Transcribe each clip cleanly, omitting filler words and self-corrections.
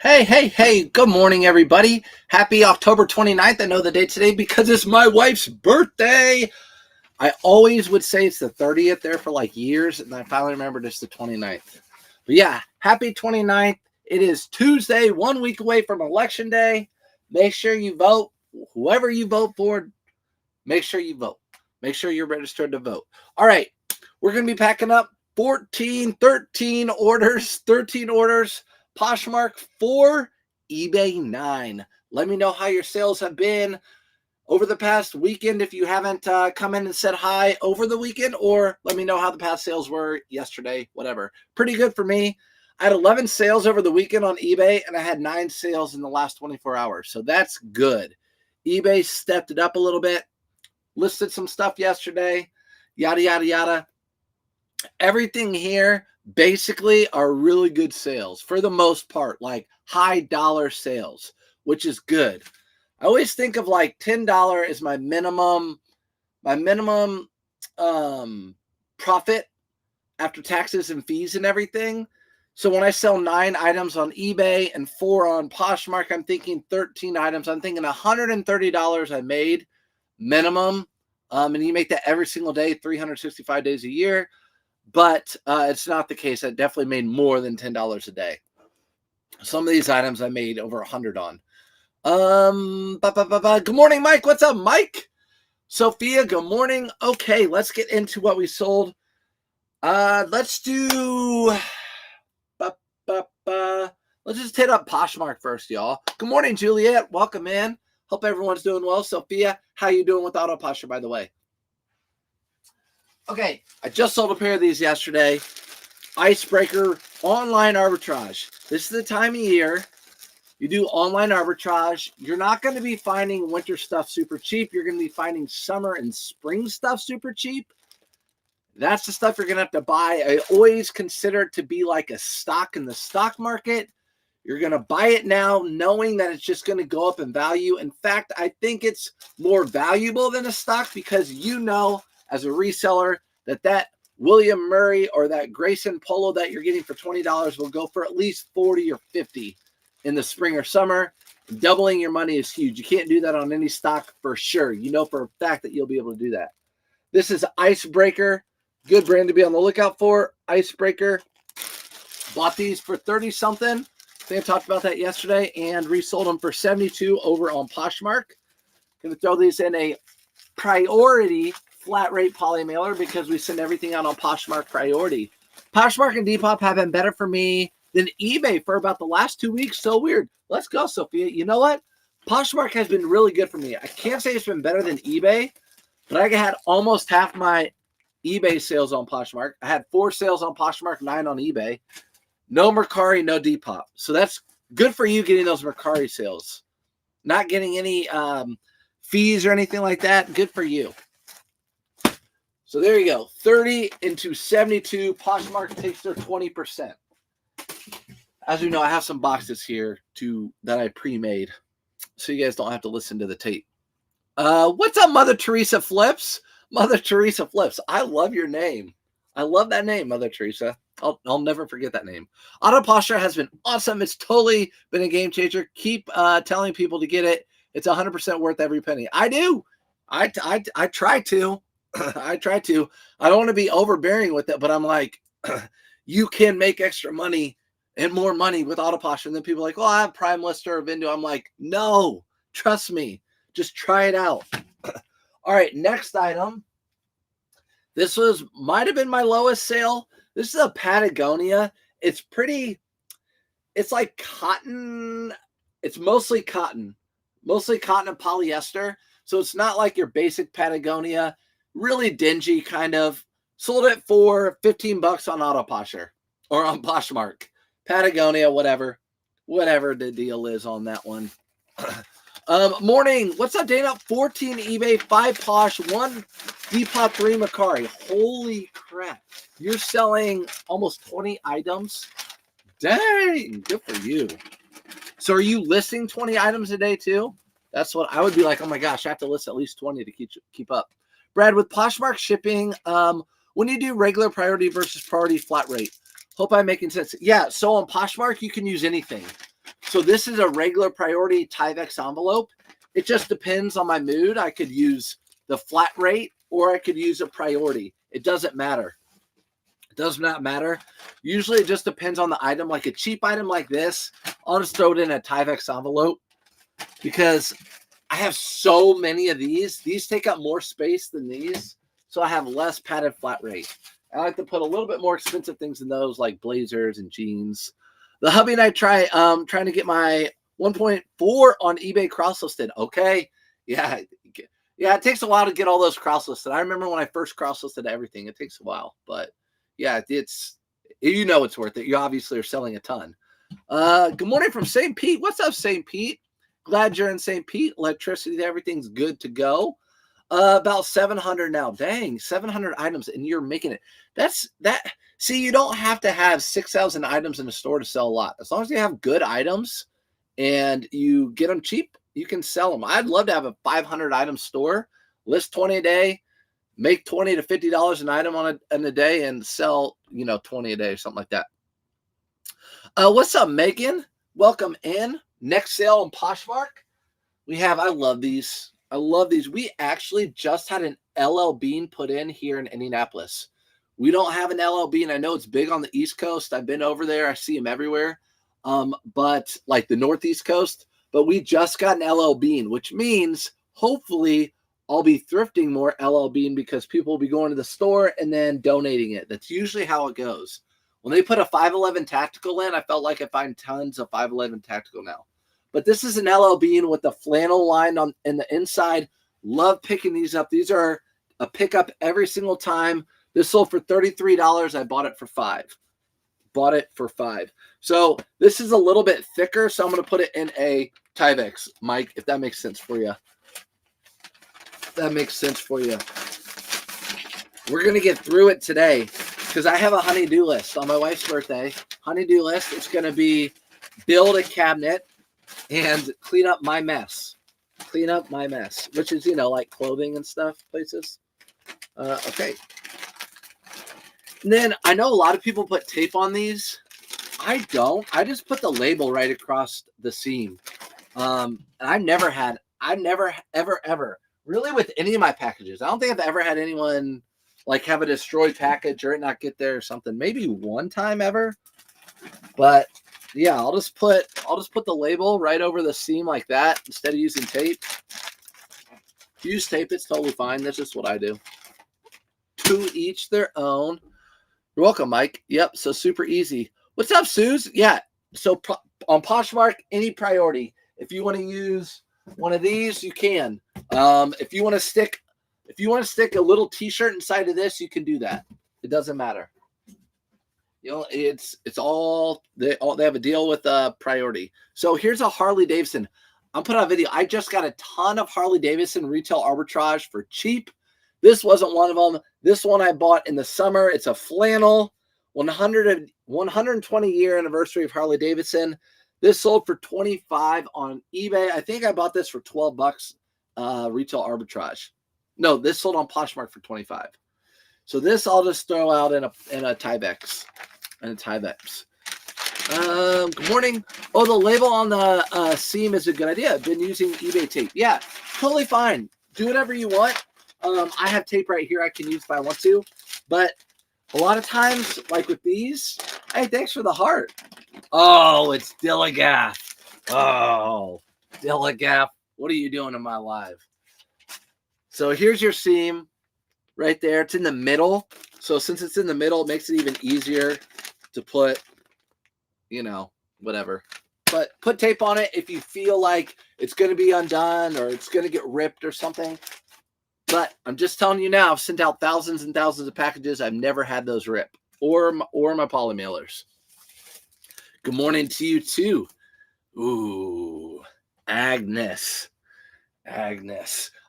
Hey, good morning, everybody. Happy October 29th. I know the date today because it's my wife's birthday. I always would say it's the 30th there for like years, and I finally remembered it's the 29th. But yeah, happy 29th. It is Tuesday, 1 week away from Election Day. Make sure you vote. Whoever you vote for, make sure you vote. Make sure you're registered to vote. All right, we're going to be packing up 13 orders, Poshmark 4, eBay 9. Let me know how your sales have been over the past weekend if you haven't come in and said hi over the weekend, or let me know how the past sales were yesterday, whatever. Pretty good for me. I had 11 sales over the weekend on eBay, and I had 9 sales in the last 24 hours. So that's good. eBay stepped it up a little bit, listed some stuff yesterday, yada, yada, yada. Everything here basically are really good sales for the most part, like high dollar sales, which is good. I always think of like $10 is my minimum profit after taxes and fees and everything. So when I sell 9 items on eBay and 4 on Poshmark, I'm thinking 13 items. I'm thinking $130 I made minimum. And you make that every single day, 365 days a year. But it's not the case. I definitely made more than $10 a day. Some of these items I made over 100 on. Good morning, Mike. What's up, Mike? Sophia, good morning. Okay, let's get into what we sold. Let's do. Let's just hit up Poshmark first, y'all. Good morning, Juliet. Welcome in. Hope everyone's doing well. Sophia, how you doing with Auto Posture, by the way? Okay, I just sold a pair of these yesterday. Icebreaker online arbitrage. This is the time of year you do online arbitrage. You're not going to be finding winter stuff super cheap. You're going to be finding summer and spring stuff super cheap. That's the stuff you're going to have to buy. I always consider it to be like a stock in the stock market. You're going to buy it now knowing that it's just going to go up in value. In fact, I think it's more valuable than a stock because you know as a reseller that William Murray or that Grayson Polo that you're getting for $20 will go for at least 40 or 50 in the spring or summer. Doubling your money is huge. You can't do that on any stock for sure. You know for a fact that you'll be able to do that. This is Icebreaker. Good brand to be on the lookout for. Icebreaker. Bought these for 30 something. I think I talked about that yesterday and resold them for 72 over on Poshmark. Going to throw these in a priority flat rate poly mailer because we send everything out on Poshmark priority. Poshmark and Depop have been better for me than eBay for about the last 2 weeks. So weird. Let's go, Sophia. You know what? Poshmark has been really good for me. I can't say it's been better than eBay, but I had almost half my eBay sales on Poshmark. I had 4 sales on Poshmark, 9 on eBay. No Mercari, no Depop. So that's good for you getting those Mercari sales. Not getting any fees or anything like that. Good for you. So there you go. 30 into 72. Poshmark takes their 20%. As you know, I have some boxes here that I pre-made, so you guys don't have to listen to the tape. What's up, Mother Teresa Flips? Mother Teresa Flips. I love your name. I love that name, Mother Teresa. I'll never forget that name. Auto Posture has been awesome. It's totally been a game changer. Keep telling people to get it. It's 100% worth every penny. I do. I try to. I try to. I don't want to be overbearing with it, but I'm like, you can make extra money and more money with Auto Posture. And then people are like, oh, I have Prime Lister or Vendo. I'm like, no, trust me. Just try it out. All right, next item. This might have been my lowest sale. This is a Patagonia. It's like cotton. It's mostly cotton and polyester. So it's not like your basic Patagonia. Really dingy kind of. Sold it for $15 on Auto Posture or on Poshmark. Patagonia, whatever the deal is on that one. Morning. What's up, Dana? 14 eBay, 5 Posh, 1 Depop, 3 Mercari. Holy crap. You're selling almost 20 items? Dang, good for you. So are you listing 20 items a day too? That's what I would be like, oh my gosh, I have to list at least 20 to keep up. Brad, with Poshmark shipping, when you do regular priority versus priority flat rate, hope I'm making sense. Yeah, so on Poshmark, you can use anything. So this is a regular priority Tyvek envelope. It just depends on my mood. I could use the flat rate or I could use a priority. It doesn't matter. It does not matter. Usually it just depends on the item. Like a cheap item like this, I'll just throw it in a Tyvek envelope because I have so many of these. These take up more space than these, so I have less padded flat rate. I like to put a little bit more expensive things in those, like blazers and jeans. The hubby and I trying to get my 1.4 on eBay cross-listed. Okay, yeah, it takes a while to get all those cross-listed. I remember when I first cross-listed everything. It takes a while, but yeah, it's worth it. You obviously are selling a ton. Good morning from St. Pete. What's up, St. Pete? Glad you're in St. Pete. Electricity, everything's good to go. About 700 now. Dang, 700 items, and you're making it. See, you don't have to have 6,000 items in a store to sell a lot. As long as you have good items and you get them cheap, you can sell them. I'd love to have a 500 item store, list 20 a day, make $20 to $50 an item in a day, and sell 20 a day or something like that. What's up, Megan? Welcome in. Next sale on Poshmark. I love these. We actually just had an LL Bean put in here in Indianapolis. We don't have an LL Bean. I know it's big on the East Coast. I've been over there. I see them everywhere. But like the Northeast Coast. But we just got an LL Bean, which means hopefully I'll be thrifting more LL Bean because people will be going to the store and then donating it. That's usually how it goes. When they put a 511 Tactical in, I felt like I find tons of 511 Tactical now. But this is an LL Bean with the flannel line in the inside. Love picking these up. These are a pickup every single time. This sold for $33. I bought it for $5. So this is a little bit thicker, so I'm going to put it in a Tyvek, Mike, if that makes sense for you. We're going to get through it today because I have a honey-do list on my wife's birthday. Honey-do list. It's going to be build a cabinet and clean up my mess, which is, like clothing and stuff, places. Okay. And then I know a lot of people put tape on these. I don't. I just put the label right across the seam. And I've never, ever, really with any of my packages. I don't think I've ever had anyone like have a destroyed package or it not get there or something. Maybe one time ever. But yeah, I'll just put the label right over the seam like that instead of using tape. If you use tape, it's totally fine. That's just what I do. To each their own. You're welcome, Mike. Yep, so super easy. What's up, Suze? Yeah, so on Poshmark, any priority. If you want to use one of these, you can. If you want to stick a little T-shirt inside of this, you can do that. It doesn't matter. It's all they have a deal with priority. So here's a Harley Davidson. I'm putting out a video. I just got a ton of Harley Davidson retail arbitrage for cheap. This wasn't one of them. This one I bought in the summer. It's a flannel, 120 year anniversary of Harley Davidson. This sold for $25 on eBay. I think I bought this for $12 retail arbitrage. No, this sold on Poshmark for $25. So this I'll just throw out in a Tyvek. Good morning. Oh, the label on the seam is a good idea. I've been using eBay tape. Yeah, totally fine. Do whatever you want. I have tape right here I can use if I want to. But a lot of times, like with these, hey, thanks for the heart. Oh, it's Dilligaff. Oh, Dilligaff. What are you doing in my live? So here's your seam right there. It's in the middle. So since it's in the middle, it makes it even easier to put, whatever. But put tape on it if you feel like it's going to be undone or it's going to get ripped or something. But I'm just telling you now, I've sent out thousands and thousands of packages. I've never had those rip or my poly mailers. Good morning to you too. Ooh, Agnes.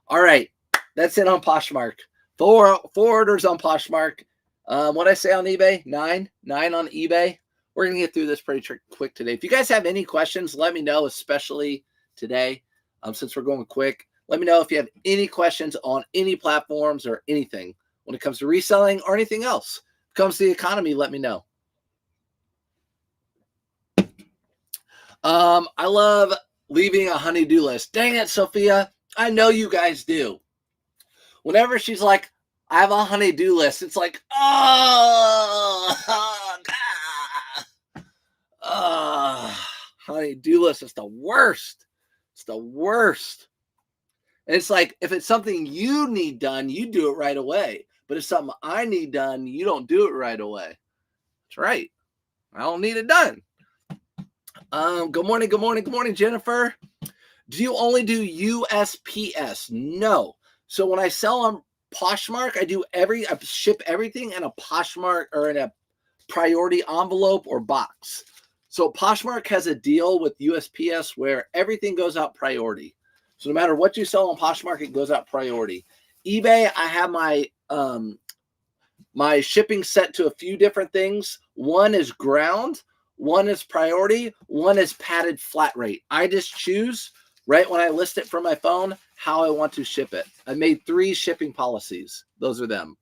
All right, that's it on Poshmark. Four orders on Poshmark. What I say on eBay? Nine on eBay. We're gonna get through this pretty quick today. If you guys have any questions, let me know, especially today, since we're going quick. Let me know if you have any questions on any platforms or anything when it comes to reselling or anything else. When it comes to the economy, let me know. I love leaving a honey-do list. Dang it, Sophia. I know you guys do. Whenever she's like, I have a honey-do list, it's like, honey-do list is the worst. It's the worst. And it's like, if it's something you need done, you do it right away. But if something I need done, you don't do it right away. That's right. I don't need it done. Good morning, Jennifer. Do you only do USPS? No. So when I sell on Poshmark, I ship everything in a Poshmark or in a priority envelope or box. So Poshmark has a deal with USPS where everything goes out priority. So no matter what you sell on Poshmark, it goes out priority. eBay, I have my shipping set to a few different things. One is ground, one is priority, one is padded flat rate. I just choose right when I list it from my phone how I want to ship it. I made 3 shipping policies. Those are them.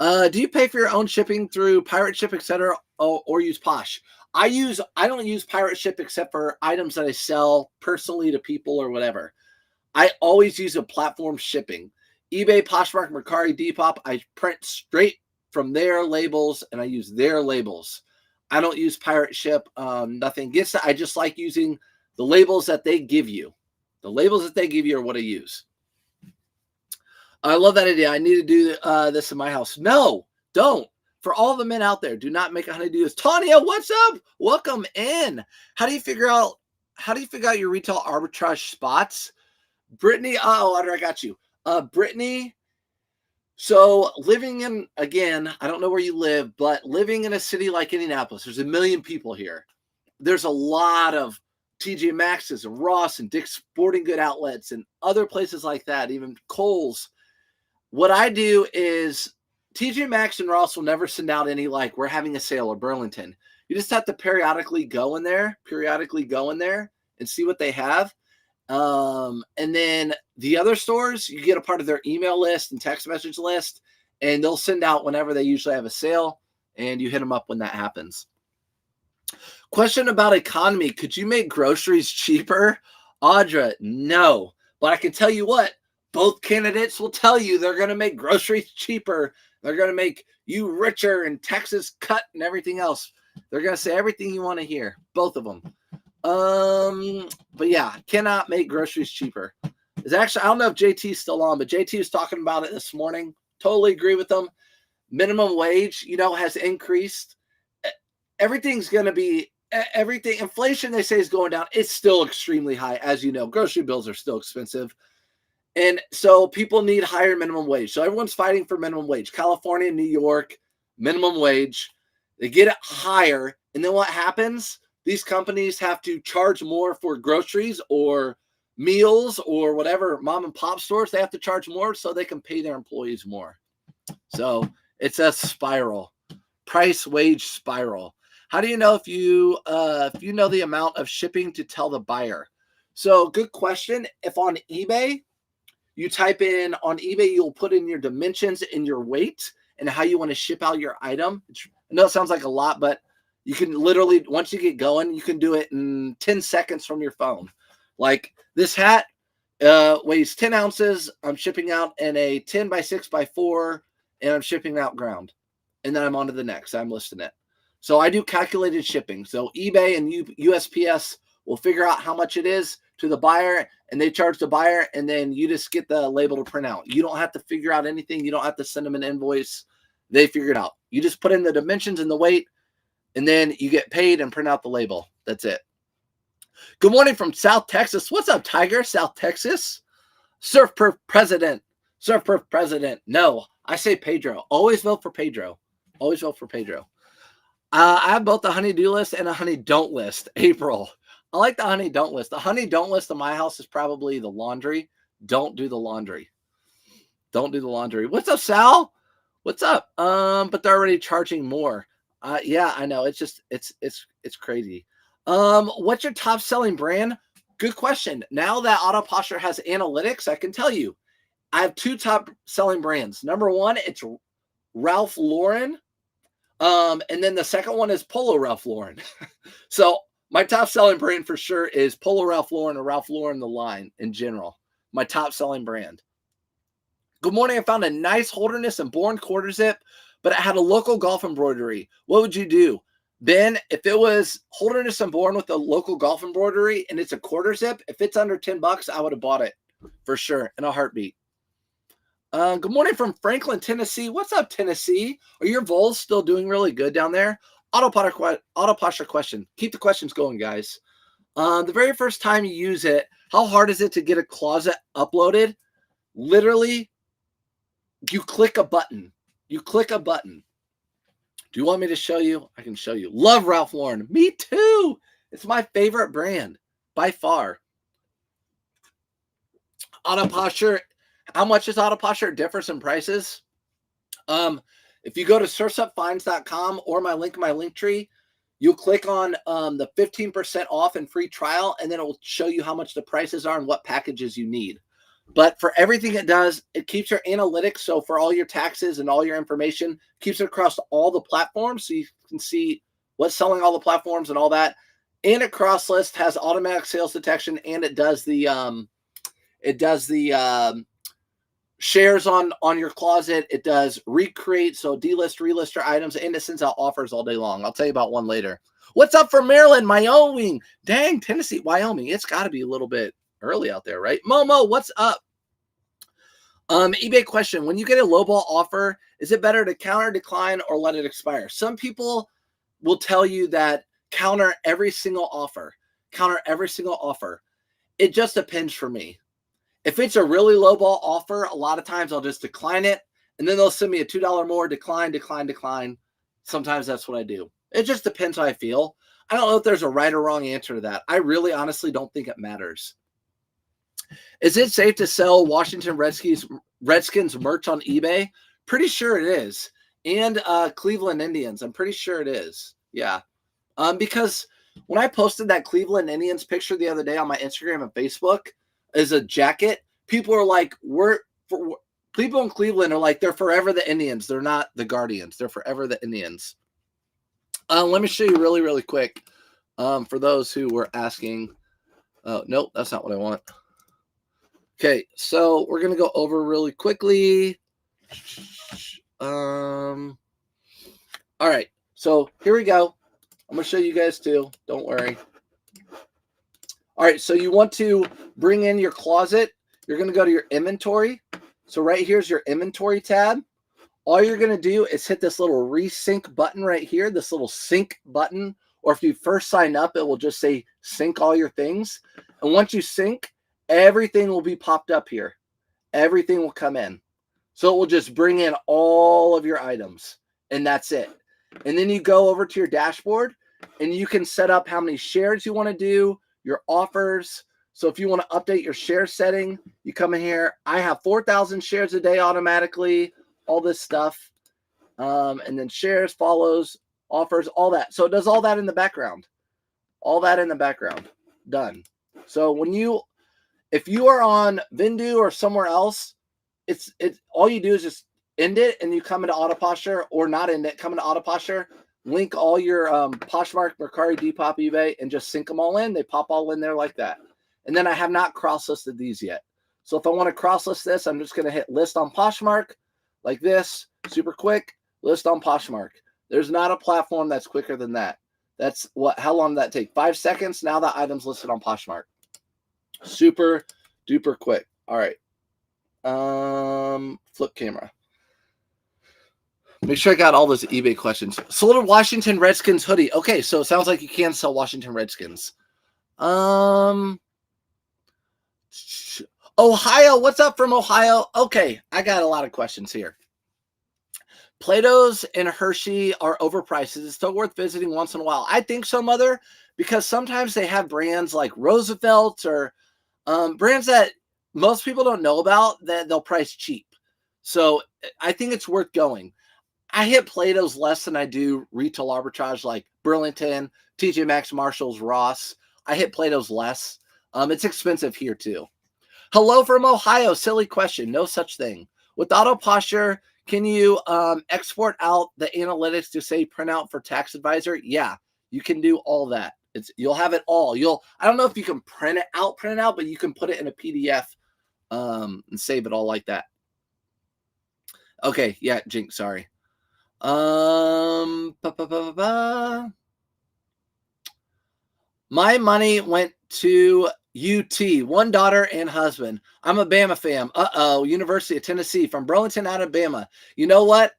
Do you pay for your own shipping through Pirate Ship, etc., or use Posh? I don't use Pirate Ship except for items that I sell personally to people or whatever. I always use a platform shipping. eBay, Poshmark, Mercari, Depop, I print straight from their labels and I use their labels. I don't use Pirate Ship. Nothing against it. I just like using the labels that they give you. The labels that they give you are what I use. I love that idea. I need to do this in my house. No, don't. For all the men out there, do not make a honey-do this. Tanya, what's up? Welcome in. How do you figure out your retail arbitrage spots? Brittany, I got you. Brittany, so living in, again, I don't know where you live, but living in a city like Indianapolis, there's 1 million people here. There's a lot of TJ Maxx's and Ross and Dick's Sporting Good outlets and other places like that, even Kohl's. What I do is TJ Maxx and Ross will never send out any like we're having a sale or Burlington. You just have to periodically go in there and see what they have. And then the other stores, you get a part of their email list and text message list, and they'll send out whenever they usually have a sale, and you hit them up when that happens. Question about economy. Could you make groceries cheaper? Audra, no. But I can tell you what, both candidates will tell you they're going to make groceries cheaper. They're going to make you richer and Texas cut and everything else. They're going to say everything you want to hear, both of them. But yeah, cannot make groceries cheaper. It's actually, I don't know if JT's still on, but JT was talking about it this morning. Totally agree with them. Minimum wage, has increased. Everything's going to be everything. Inflation, they say, is going down. It's still extremely high. As you know, grocery bills are still expensive. And so people need higher minimum wage. So everyone's fighting for minimum wage. California, New York, minimum wage. They get it higher. And then what happens? These companies have to charge more for groceries or meals or whatever, mom and pop stores. They have to charge more so they can pay their employees more. So it's a spiral, price wage spiral. How do you know if you know the amount of shipping to tell the buyer? So good question. If on eBay, you type in on eBay, you'll put in your dimensions and your weight and how you want to ship out your item. I know it sounds like a lot, but you can literally, once you get going, you can do it in 10 seconds from your phone. Like this hat weighs 10 ounces. I'm shipping out in a 10 by 6 by 4, and I'm shipping out ground. And then I'm on to the next. I'm listing it. So I do calculated shipping. So eBay and USPS will figure out how much it is to the buyer, and they charge the buyer, and then you just get the label to print out. You don't have to figure out anything. You don't have to send them an invoice. They figure it out. You just put in the dimensions and the weight, and then you get paid and print out the label. That's it. Good morning from South Texas. What's up, Tiger? South Texas? Surfperf president. Surfperf president. No, I say Pedro. Always vote for Pedro. Always vote for Pedro. I have both a honey-do list and a honey-don't list. April. I like the honey-don't list. The honey-don't list in my house is probably the laundry. Don't do the laundry. Don't do the laundry. What's up, Sal? What's up? But they're already charging more. Yeah, I know. It's just it's crazy. What's your top selling brand? Good question. Now that Autoposture has analytics, I can tell you. I have 2 top selling brands. Number 1, it's Ralph Lauren. And then the second one is Polo Ralph Lauren. So My top selling brand for sure is Polo Ralph Lauren or Ralph Lauren the line in general. My top selling brand. Good morning. I found a nice Holderness and Bourne quarter zip, but it had a local golf embroidery. What would you do? Ben, if it was Holderness and Bourne with a local golf embroidery and it's a quarter zip, if it's under $10, I would have bought it for sure in a heartbeat. Good morning from Franklin, Tennessee. What's up, Tennessee? Are your vols still doing really good down there? Auto posture question. Keep the questions going, guys. The very first time you use it, how hard is it to get a closet uploaded? Literally, you click a button. You click a button. Do you want me to show you? I can show you. Love Ralph Lauren. Me too. It's my favorite brand by far. Auto posture. How much is auto posture? It differs in prices. If you go to surfsupfinds.com or my link tree, you'll click on the 15% off and free trial, and then it will show you how much the prices are and what packages you need. But for everything it does, it keeps your analytics. So for all your taxes and all your information, keeps it across all the platforms. So you can see what's selling all the platforms and all that. And a cross list has automatic sales detection, and it does the shares on your closet. It does recreate, so delist, relist your items, and it sends out offers all day long. I'll tell you about one later. What's up from Maryland, Wyoming? Dang, Tennessee, Wyoming. It's got to be a little bit early out there, right? Momo, what's up? eBay question. When you get a lowball offer, is it better to counter, decline, or let it expire? Some people will tell you that counter every single offer. Counter every single offer. It just depends for me. If it's a really lowball offer, a lot of times I'll just decline it, and then they'll send me a $2 more, decline. Sometimes that's what I do. It just depends how I feel. I don't know if there's a right or wrong answer to that. I really honestly don't think it matters. Is it safe to sell Washington Redskins merch on eBay? Pretty sure it is. And Cleveland Indians. I'm pretty sure it is. Yeah. Because when I posted that Cleveland Indians picture the other day on my Instagram and Facebook as a jacket, people are like, people in Cleveland are like, they're forever the Indians. They're not the Guardians. They're forever the Indians. Let me show you really, really quick. For those who were asking. Nope, that's not what I want. Okay, so we're going to go over really quickly. All right, so here we go. I'm going to show you guys too. Don't worry. All right, so you want to bring in your closet. You're going to go to your inventory. So right here's your inventory tab. All you're going to do is hit this little resync button right here, this little sync button. Or if you first sign up, it will just say sync all your things. And once you sync, everything will be popped up here. Everything will come in. So it will just bring in all of your items. And that's it. And then you go over to your dashboard and you can set up how many shares you want to do, your offers. So if you want to update your share setting, you come in here. I have 4,000 shares a day automatically, all this stuff. And then shares, follows, offers, all that. So it does all that in the background. All that in the background. Done. So if you are on Vendoo or somewhere else, it's all you do is just end it and you come into auto posture, or not end it, come into auto posture, link all your Poshmark, Mercari, Depop, eBay, and just sync them all in. They pop all in there like that. And then I have not cross-listed these yet. So if I want to cross-list this, I'm just going to hit list on Poshmark like this, super quick, list on Poshmark. There's not a platform that's quicker than that. That's how long did that take? 5 seconds. Now the item's listed on Poshmark. Super duper quick. All right. Flip camera. Make sure I got all those eBay questions. Sold a Washington Redskins hoodie. Okay, so it sounds like you can sell Washington Redskins. Ohio, what's up from Ohio? Okay, I got a lot of questions here. Plato's and Hershey are overpriced. Is it still worth visiting once in a while? I think so, Mother, because sometimes they have brands like Roosevelt or brands that most people don't know about that they'll price cheap. So I think it's worth going. I hit Plato's less than I do retail arbitrage like Burlington, TJ Maxx, Marshalls, Ross. I hit Plato's less. It's expensive here too. Hello from Ohio. Silly question. No such thing. With auto posture, can you export out the analytics to say printout for tax advisor? Yeah, you can do all that. You'll have it all. I don't know if you can print it out, but you can put it in a PDF and save it all like that. Okay, yeah, Jink, sorry. My money went to UT, one daughter and husband. I'm a Bama fan. University of Tennessee from Burlington, Alabama. You know what?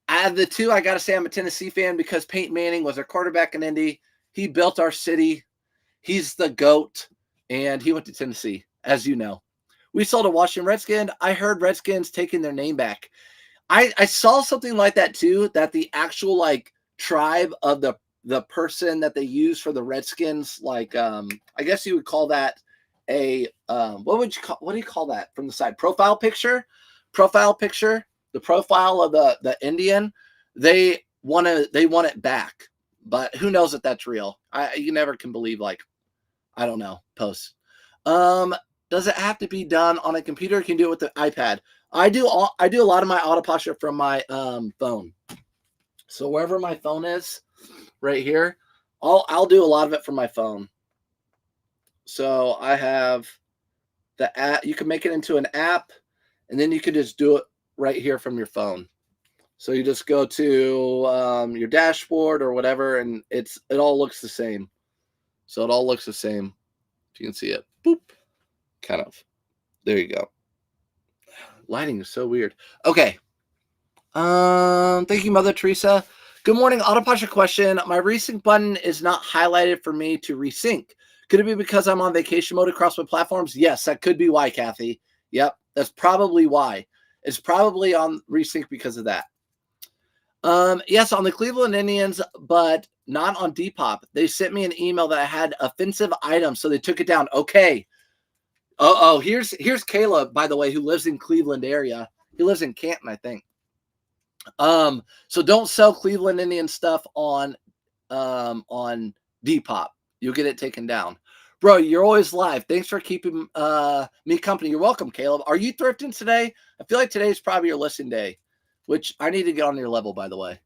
Out of the two, I got to say I'm a Tennessee fan because Peyton Manning was our quarterback in Indy. He built our city. He's the GOAT, and he went to Tennessee, as you know. We sold a Washington Redskins. I heard Redskins taking their name back. I saw something like that too, that the actual like tribe of the person that they use for the Redskins, like I guess you would call that a what do you call that from the side? Profile picture. The profile of the Indian, they want it back. But who knows if that's real? You never can believe, like, I don't know, posts. Does it have to be done on a computer? You can do it with the iPad. I do a lot of my auto posture from my phone. So wherever my phone is, right here, I'll do a lot of it from my phone. So I have the app. You can make it into an app, and then you can just do it right here from your phone. So you just go to your dashboard or whatever, and it all looks the same. So it all looks the same. If you can see it, boop, kind of. There you go. Lighting is so weird. Okay. Thank you, Mother Teresa. Good morning. Auto posture question. My resync button is not highlighted for me to resync. Could it be because I'm on vacation mode across my platforms? Yes, that could be why, Kathy. Yep, that's probably why. It's probably on resync because of that. Yes, on the Cleveland Indians, but not on Depop. They sent me an email that I had offensive items, so they took it down. Okay. Here's Caleb, by the way, who lives in Cleveland area. He lives in Canton, I think. So don't sell Cleveland Indian stuff on Depop. You'll get it taken down. Bro, you're always live. Thanks for keeping me company. You're welcome, Caleb. Are you thrifting today? I feel like today's probably your listing day, which I need to get on your level, by the way.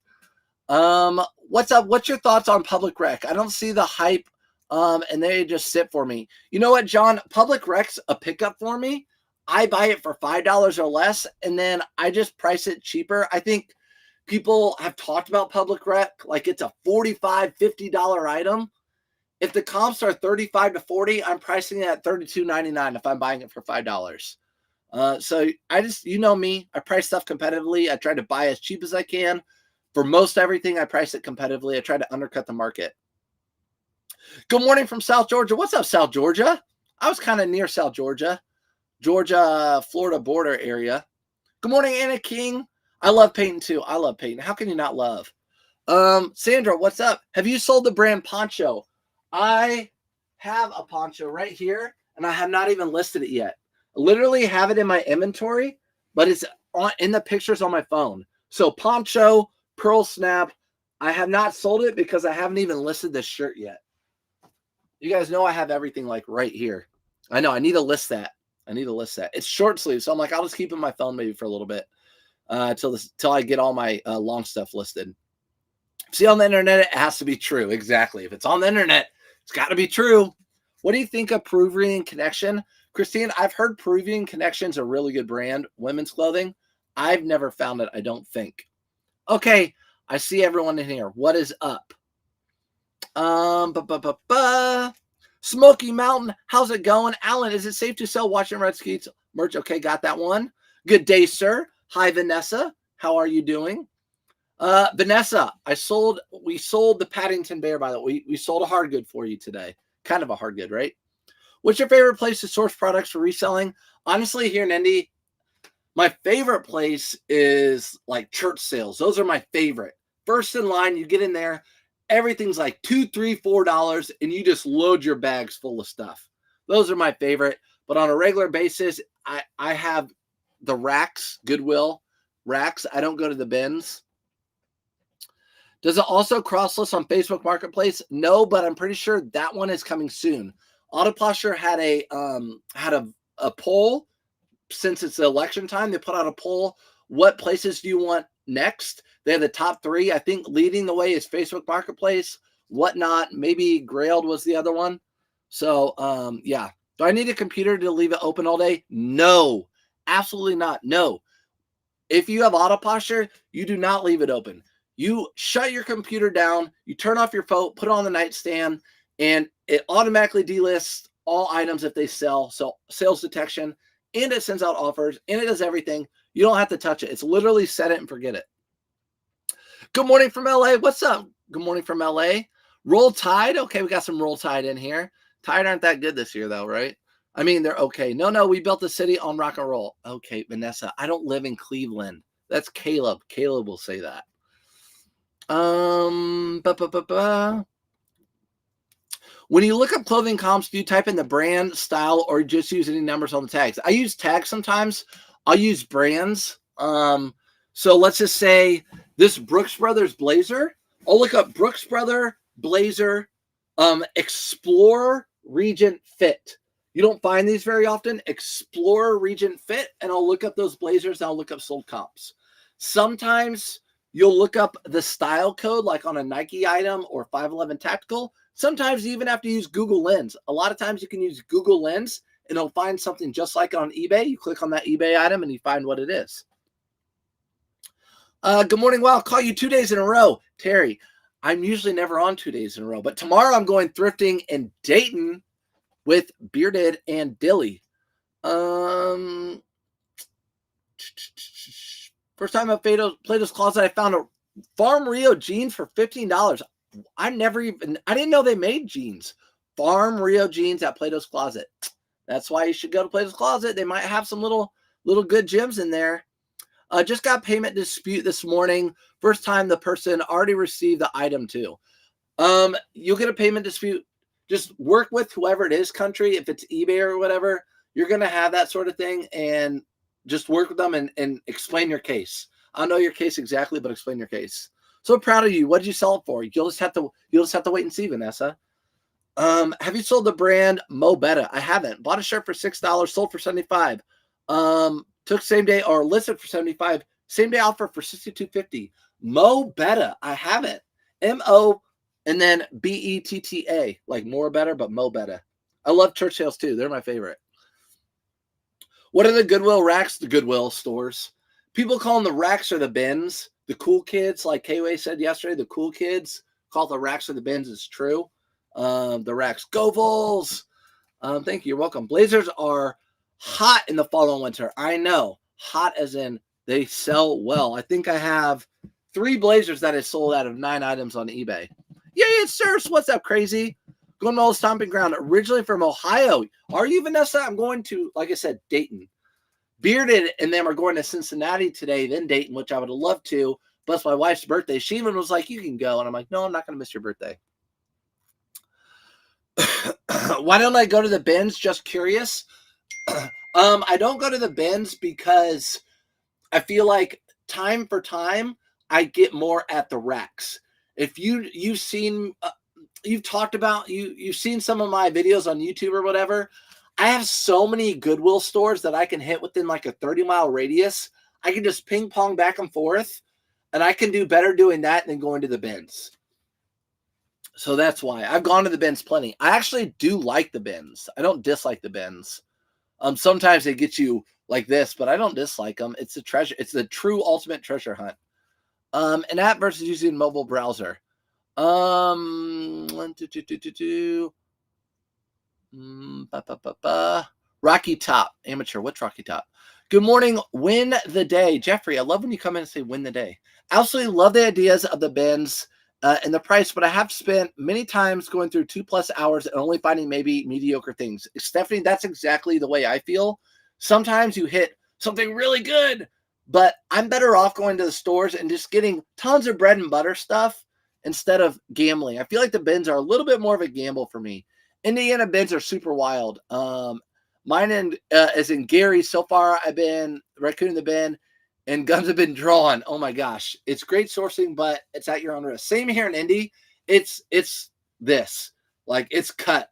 What's up? What's your thoughts on Public Rec? I don't see the hype. And they just sit for me. You know what, John? Public Rec's a pickup for me. I buy it for $5 or less, and then I just price it cheaper. I think people have talked about Public Rec like it's a $45, $50 item. If the comps are 35 to 40, I'm pricing it at $32.99 if I'm buying it for $5. So I just, you know me, I price stuff competitively. I try to buy as cheap as I can. For most everything, I price it competitively. I try to undercut the market. Good morning from South Georgia. What's up, South Georgia? I was kind of near South Georgia, Florida border area. Good morning, Anna King. I love Peyton too. I love Peyton. How can you not love? Sandra, what's up? Have you sold the brand Poncho? I have a poncho right here, and I have not even listed it yet. I literally have it in my inventory, but it's in the pictures on my phone. So Poncho, Pearl Snap. I have not sold it because I haven't even listed this shirt yet. You guys know I have everything like right here. I know I need to list that. It's short sleeve, so I'm like, I'll just keep it in my phone maybe for a little bit till I get all my long stuff listed. See, on the internet, it has to be true. Exactly. If it's on the internet, it's got to be true. What do you think of Peruvian Connection? Christine, I've heard Peruvian Connection's a really good brand, women's clothing. I've never found it, I don't think. Okay, I see everyone in here. What is up? Smoky Mountain, how's it going? Alan, is it safe to sell Washington Redskins merch? Okay, got that one. Good day, sir. Hi, Vanessa. How are you doing? Vanessa, we sold the Paddington Bear, by the way. We sold a hard good for you today. Kind of a hard good, right? What's your favorite place to source products for reselling? Honestly, here in Indy, my favorite place is like church sales. Those are my favorite. First in line, you get in there, everything's like $2, $3, $4, and you just load your bags full of stuff. Those are my favorite. But on a regular basis, I have the racks, Goodwill racks. I don't go to the bins. Does it also cross-list on Facebook Marketplace? No, but I'm pretty sure that one is coming soon. Auto Posture had a poll. Since it's the election time, they put out a poll. What places do you want next? They have the top 3. I think leading the way is Facebook Marketplace. Whatnot. Maybe Grailed was the other one. So, yeah. Do I need a computer to leave it open all day? No, absolutely not. No. If you have auto posture, you do not leave it open. You shut your computer down, you turn off your phone, put it on the nightstand, and it automatically delists all items if they sell. So sales detection, and it sends out offers, and it does everything. You don't have to touch it. It's literally set it and forget it. Good morning from LA. What's up? Good morning from LA. Roll Tide. Okay, we got some Roll Tide in here. Tide aren't that good this year, though, right? I mean, they're okay. No, we built the city on rock and roll. Okay, Vanessa, I don't live in Cleveland. That's Caleb. Caleb will say that. When you look up clothing comps, do you type in the brand, style, or just use any numbers on the tags? I use tags sometimes. I'll use brands. So let's just say this Brooks Brothers blazer. I'll look up Brooks Brother blazer, Explorer Regent Fit. You don't find these very often. Explorer Regent Fit, and I'll look up those blazers, and I'll look up sold comps. Sometimes you'll look up the style code, like on a Nike item or 511 Tactical. Sometimes you even have to use Google Lens. A lot of times you can use Google Lens, and it'll find something just like it on eBay. You click on that eBay item, and you find what it is. Good morning. Wow, I'll call you 2 days in a row. Terry, I'm usually never on 2 days in a row, but tomorrow I'm going thrifting in Dayton with Bearded and Dilly. First time at Plato's Closet, I found a Farm Rio jeans for $15. I didn't know they made jeans. Farm Rio jeans at Plato's Closet. That's why you should go to Plato's Closet. They might have some little good gems in there. Just got payment dispute this morning. First time the person already received the item too. You'll get a payment dispute. Just work with whoever it is, country. If it's eBay or whatever, you're going to have that sort of thing, and just work with them and explain your case. I don't know your case exactly, but explain your case. So proud of you. What did you sell it for? You'll just have to wait and see, Vanessa. Have you sold the brand Mo Betta? I haven't. Bought a shirt for $6, sold for $75. Took same day or listed for $75. Same day offer for $62.50. Mo Betta. I haven't. M-O and then B-E-T-T-A, like more better, but Mo Betta. I love church sales too. They're my favorite. What are the Goodwill racks? The Goodwill stores. People call them the racks or the bins. The cool kids, like K-Way said yesterday, the cool kids call it the racks or the bins. It's true. The racks. Go Vols. Thank you. You're welcome. Blazers are hot in the fall and winter. I know. Hot as in they sell well. I think I have 3 blazers that I sold out of 9 items on eBay. Yeah, it's Sirs. What's up, crazy? Going to my old stomping ground. Originally from Ohio. Are you, Vanessa? I'm going to, like I said, Dayton. Bearded and them are going to Cincinnati today, then Dayton, which I would have loved to. But it's my wife's birthday. She even was like, you can go. And I'm like, no, I'm not going to miss your birthday. Why don't I go to the bins? Just curious. I don't go to the bins because I feel like time for time, I get more at the racks. If you've seen, you've talked about, you've seen some of my videos on YouTube or whatever, I have so many Goodwill stores that I can hit within like a 30-mile radius. I can just ping pong back and forth, and I can do better doing that than going to the bins. So that's why I've gone to the bins plenty. I actually do like the bins. I don't dislike the bins. Sometimes they get you like this, but I don't dislike them. It's a treasure. It's the true ultimate treasure hunt. An app versus using a mobile browser. Rocky Top. Amateur. What's Rocky Top? Good morning. Win the day. Jeffrey, I love when you come in and say win the day. I absolutely love the ideas of the bins and the price, but I have spent many times going through 2+ hours and only finding maybe mediocre things. Stephanie, that's exactly the way I feel. Sometimes you hit something really good, but I'm better off going to the stores and just getting tons of bread and butter stuff instead of gambling. I feel like the bins are a little bit more of a gamble for me. Indiana bins are super wild. Mine is in Gary. So far, I've been Raccoon in the bin, and guns have been drawn. Oh my gosh, it's great sourcing, but it's at your own risk. Same here in Indy. It's this, like it's cut.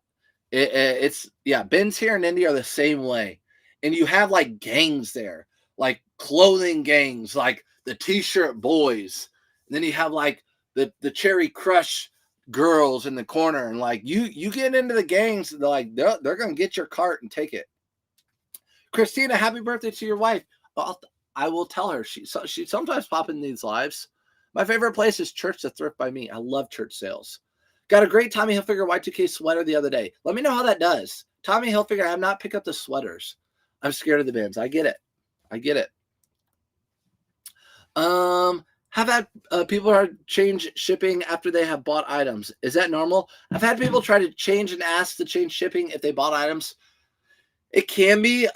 It's bins here in Indy are the same way, and you have like gangs there, like clothing gangs, like the T-shirt boys. And then you have like the Cherry Crush girls in the corner, and like you get into the gangs, they're gonna get your cart and take it. Christina, happy birthday to your wife. I will tell her. She sometimes pop in these lives. My favorite place is Church to Thrift by me. I love church sales. Got a great Tommy Hilfiger Y2K sweater the other day. Let me know how that does. Tommy Hilfiger, I have not picked up the sweaters. I'm scared of the bins. I get it. Have had people change shipping after they have bought items. Is that normal? I've had people try to change and ask to change shipping if they bought items. It can be.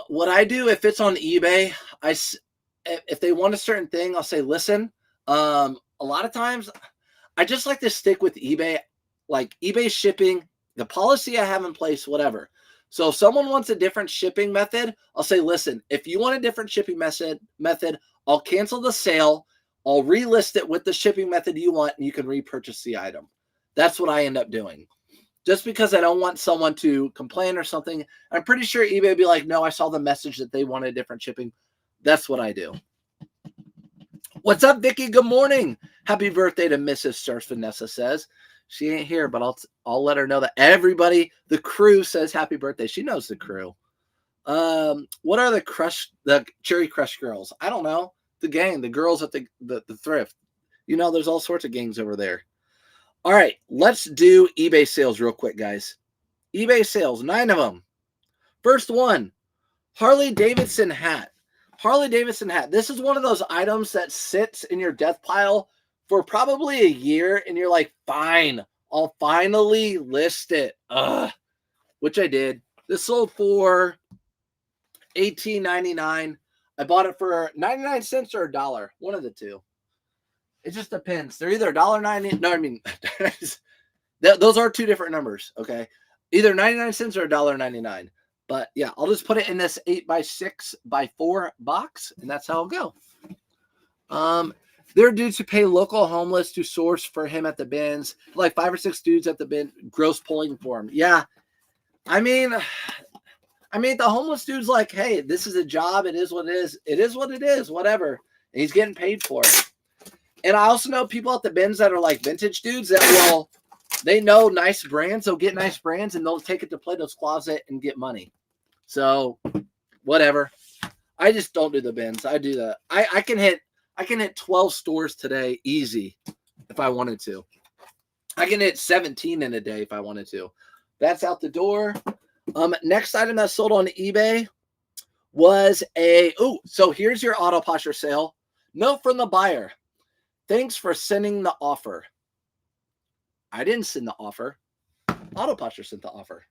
What I do, if it's on eBay, if they want a certain thing, I'll say, listen. A lot of times, I just like to stick with eBay, like eBay shipping, the policy I have in place, whatever. So if someone wants a different shipping method, I'll say, listen, if you want a different shipping method, I'll cancel the sale. I'll relist it with the shipping method you want, and you can repurchase the item. That's what I end up doing. Just because I don't want someone to complain or something. I'm pretty sure eBay would be like, no, I saw the message that they wanted different shipping. That's what I do. What's up, Vicky? Good morning. Happy birthday to Mrs. Surf, Vanessa says. She ain't here, but I'll let her know that everybody, the crew says happy birthday. She knows the crew. What are the Cherry Crush girls? I don't know. The gang, the girls at the thrift. You know, there's all sorts of gangs over there. All right, let's do eBay sales real quick, guys. eBay sales, 9 of them. First one, Harley Davidson hat. Harley Davidson hat. This is one of those items that sits in your death pile for probably a year, and you're like, fine, I'll finally list it. Which I did. This sold for $18.99. I bought it for 99 cents or $1, one of the two. It just depends. They're either $1.90. No, I mean, those are two different numbers. Okay, either 99 cents or $1.99. But yeah, I'll just put it in this 8x6x4 box, and that's how it'll go. They're due to pay local homeless to source for him at the bins. Like 5 or 6 dudes at the bin, gross pulling for him. Yeah, I mean, the homeless dude's like, hey, this is a job. It is what it is. It is what it is. Whatever. And he's getting paid for it. And I also know people at the bins that are like vintage dudes that they know nice brands. They'll get nice brands and they'll take it to Plato's Closet and get money. So whatever. I just don't do the bins. I do that. I can hit 12 stores today easy if I wanted to. I can hit 17 in a day if I wanted to. That's out the door. Next item that sold on eBay was so here's your auto posture sale. Note from the buyer. Thanks for sending the offer. I didn't send the offer. Auto posture sent the offer.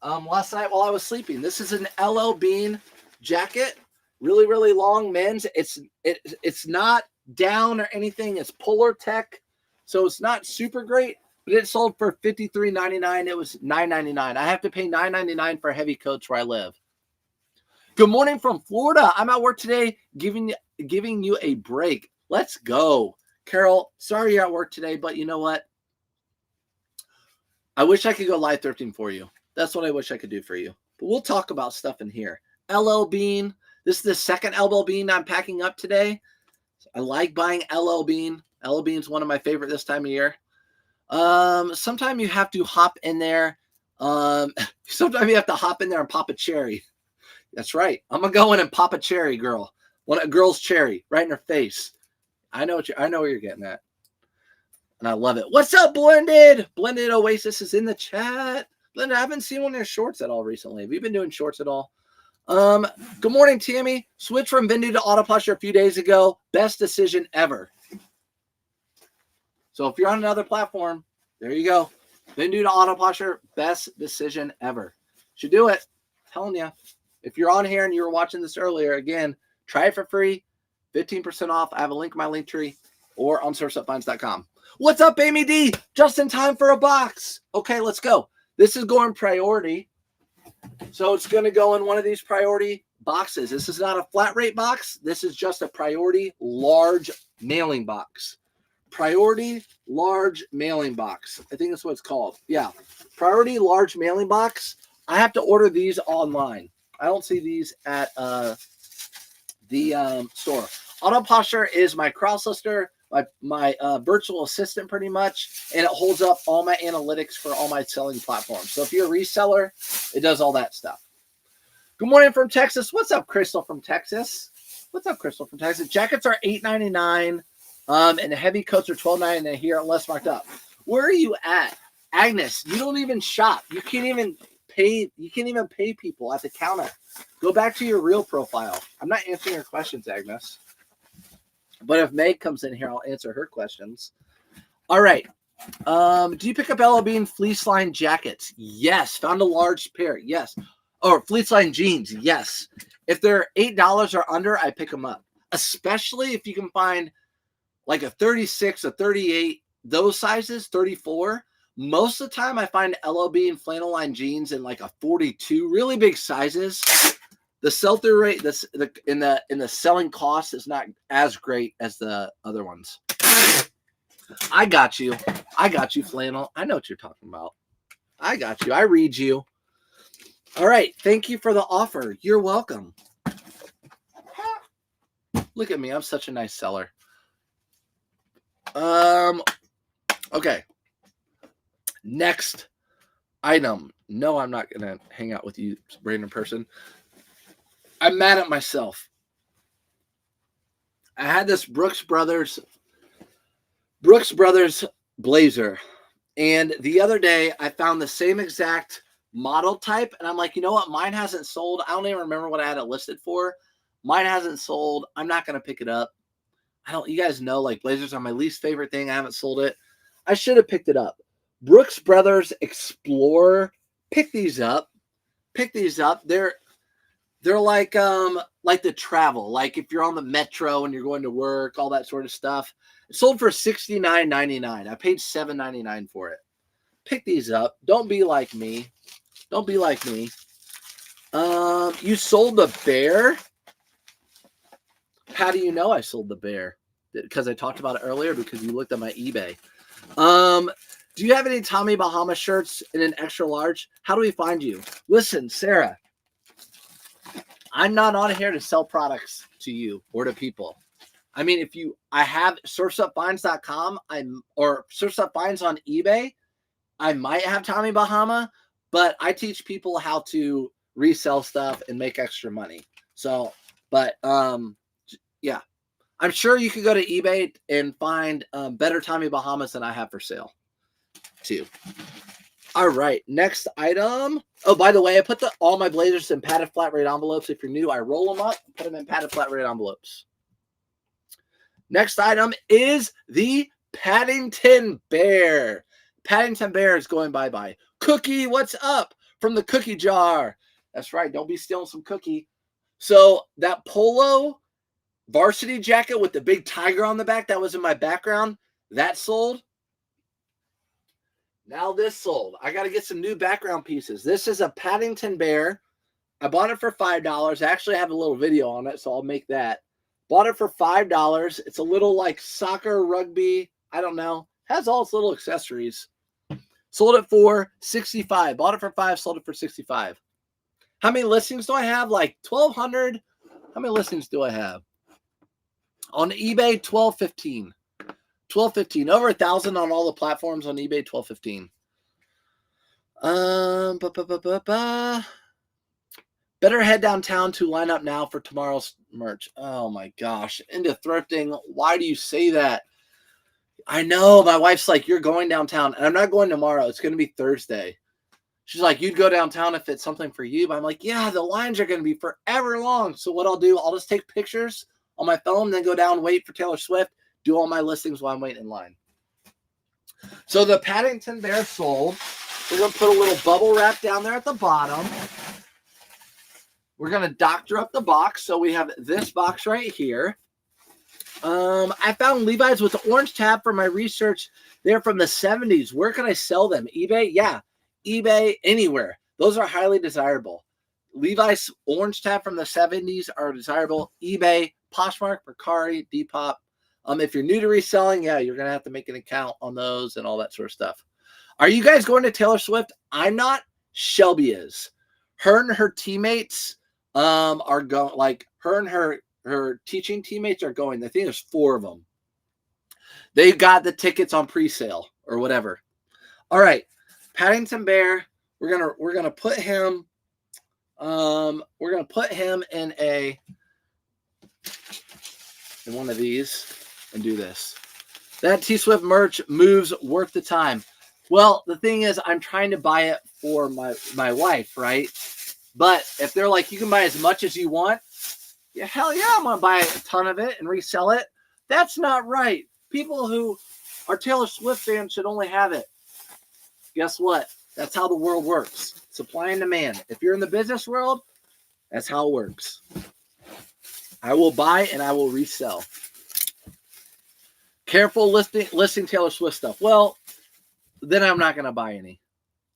Last night while I was sleeping. This is an LL Bean jacket. Really, really long men's. It's not down or anything. It's Polar Tech. So it's not super great. But it sold for $53.99. It was $9.99. I have to pay $9.99 for heavy coats where I live. Good morning from Florida. I'm at work today giving you a break. Let's go. Carol, sorry you're at work today, but you know what? I wish I could go live thrifting for you. That's what I wish I could do for you. But we'll talk about stuff in here. LL Bean. This is the second LL Bean I'm packing up today. I like buying LL Bean. LL Bean's one of my favorite this time of year. Sometimes you have to hop in there. Sometimes you have to hop in there and pop a cherry. That's right. I'm gonna go in and pop a cherry, girl. A girl's cherry right in her face. I know where you're getting at. And I love it. What's up, Blended? Blended Oasis is in the chat. Blended, I haven't seen one of your shorts at all recently. Have you been doing shorts at all? Good morning, Tammy. Switched from Vendu to Auto Posture a few days ago. Best decision ever. So if you're on another platform, there you go. Vendu to Auto Posture, best decision ever. Should do it. I'm telling you. If you're on here and you were watching this earlier, again, try it for free. 15% off. I have a link in my link tree or on surfsupfinds.com. What's up, Amy D? Just in time for a box. Okay, let's go. This is going priority. So it's going to go in one of these priority boxes. This is not a flat rate box. This is just a priority large mailing box. Priority large mailing box. I think that's what it's called. Yeah. Priority large mailing box. I have to order these online. I don't see these at the store. Auto Posture is my cross lister. my virtual assistant pretty much, and it holds up all my analytics for all my selling platforms. So if you're a reseller, it does all that stuff. Good morning from Texas. What's up, Crystal from Texas? What's up, Crystal from Texas? Jackets are $8.99, and the heavy coats are $12.99 here at Less Marked Up. Where are you at, Agnes? You don't even shop. You can't even pay. You can't even pay people at the counter. Go back to your real profile. I'm not answering your questions, Agnes. But if Meg comes in here, I'll answer her questions. All right. Do you pick up LL Bean fleece line jackets? Yes. Found a large pair. Yes. Or fleece line jeans. Yes. If they're $8 or under, I pick them up. Especially if you can find like a 36, a 38, those sizes, 34. Most of the time I find LL Bean flannel line jeans in like a 42, really big sizes. The sell-through rate, in the selling cost is not as great as the other ones. I got you. Flannel. I know what you're talking about. I got you. I read you. All right. Thank you for the offer. You're welcome. Look at me. I'm such a nice seller. Okay. Next item. No, I'm not going to hang out with you, random person. I'm mad at myself. I had this Brooks Brothers blazer. And the other day I found the same exact model type. And I'm like, you know what? Mine hasn't sold. I don't even remember what I had it listed for. Mine hasn't sold. I'm not going to pick it up. You guys know, like, blazers are my least favorite thing. I haven't sold it. I should have picked it up. Brooks Brothers Explorer. Pick these up. They're like the travel, like if you're on the metro and you're going to work, all that sort of stuff. It sold for $69.99. I paid $7.99 for it. Pick these up. Don't be like me. You sold the bear? How do you know I sold the bear? Because I talked about it earlier, because you looked at my eBay. Do you have any Tommy Bahama shirts in an extra large? How do we find you? Listen, Sarah, I'm not on here to sell products to you or to people. I mean, I have surfsupfinds.com, or surfsupfinds on eBay. I might have Tommy Bahama, but I teach people how to resell stuff and make extra money. So, but yeah, I'm sure you could go to eBay and find better Tommy Bahamas than I have for sale too. All right, next item. Oh, by the way, I put all my blazers in padded flat rate envelopes. If you're new, I roll them up, put them in padded flat rate envelopes. Next item is the Paddington Bear. Paddington Bear is going bye-bye. Cookie, what's up? From the cookie jar. That's right, don't be stealing some cookie. So that polo varsity jacket with the big tiger on the back that was in my background, that sold. Now this sold. I got to get some new background pieces. This is a Paddington Bear. I bought it for $5. I actually have a little video on it, so I'll make that. Bought it for $5. It's a little like soccer, rugby. I don't know. Has all its little accessories. Sold it for $65. Bought it for $5. Sold it for $65. How many listings do I have? Like 1,200. How many listings do I have? On eBay, 1,215. 1,215. Over 1,000 on all the platforms on eBay. 1,215. Better head downtown to line up now for tomorrow's merch. Oh my gosh. Into thrifting. Why do you say that? I know. My wife's like, you're going downtown. And I'm not going tomorrow. It's going to be Thursday. She's like, you'd go downtown if it's something for you. But I'm like, yeah, the lines are going to be forever long. So what I'll do, I'll just take pictures on my phone, then go down, wait for Taylor Swift, do all my listings while I'm waiting in line. So the Paddington Bear sold. We're going to put a little bubble wrap down there at the bottom. We're going to doctor up the box. So we have this box right here. I found Levi's with the orange tab for my research. They're from the 70s. Where can I sell them? eBay? Yeah. eBay, anywhere. Those are highly desirable. Levi's orange tab from the 70s are desirable. eBay, Poshmark, Mercari, Depop. If you're new to reselling, yeah, you're going to have to make an account on those and all that sort of stuff. Are you guys going to Taylor Swift? I'm not. Shelby is. Her and her teammates are going, like her and her teaching teammates are going. I think there's 4 of them. They got the tickets on pre-sale or whatever. All right, Paddington Bear. We're gonna put him. We're gonna put him in one of these and do this. That T-Swift merch moves worth the time. Well, the thing is, I'm trying to buy it for my wife, right? But if they're like, you can buy as much as you want, yeah, hell yeah, I'm gonna buy a ton of it and resell it. That's not right. People who are Taylor Swift fans should only have it. Guess what? That's how the world works. Supply and demand. If you're in the business world, that's how it works. I will buy and I will resell. Careful listing Taylor Swift stuff. Well, then I'm not going to buy any.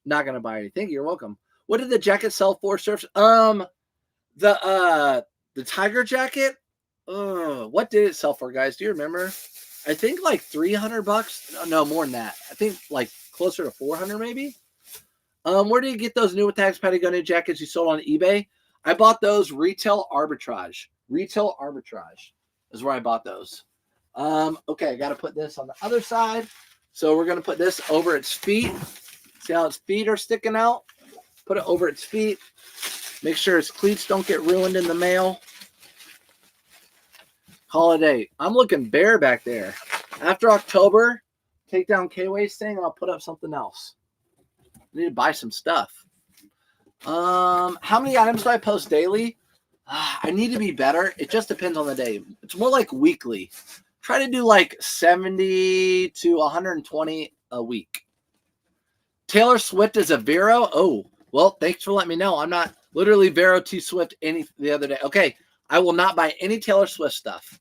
Not going to buy any. Thank you. You're welcome. What did the jacket sell for, Surf? The tiger jacket. What did it sell for, guys? Do you remember? I think like $300. No, more than that. I think like closer to 400 maybe. Where did you get those new Attacks Patagonia jackets you sold on eBay? I bought those retail arbitrage. Retail arbitrage is where I bought those. Okay, I got to put this on the other side. So we're going to put this over its feet. See how its feet are sticking out? Put it over its feet. Make sure its cleats don't get ruined in the mail. Call it a day. I'm looking bare back there. After October, take down K-Way's thing and I'll put up something else. I need to buy some stuff. How many items do I post daily? I need to be better. It just depends on the day. It's more like weekly. Try to do like 70 to 120 a week. Taylor Swift is a Vero. Oh, well, thanks for letting me know. I'm not literally Vero T Swift any the other day. Okay, I will not buy any Taylor Swift stuff.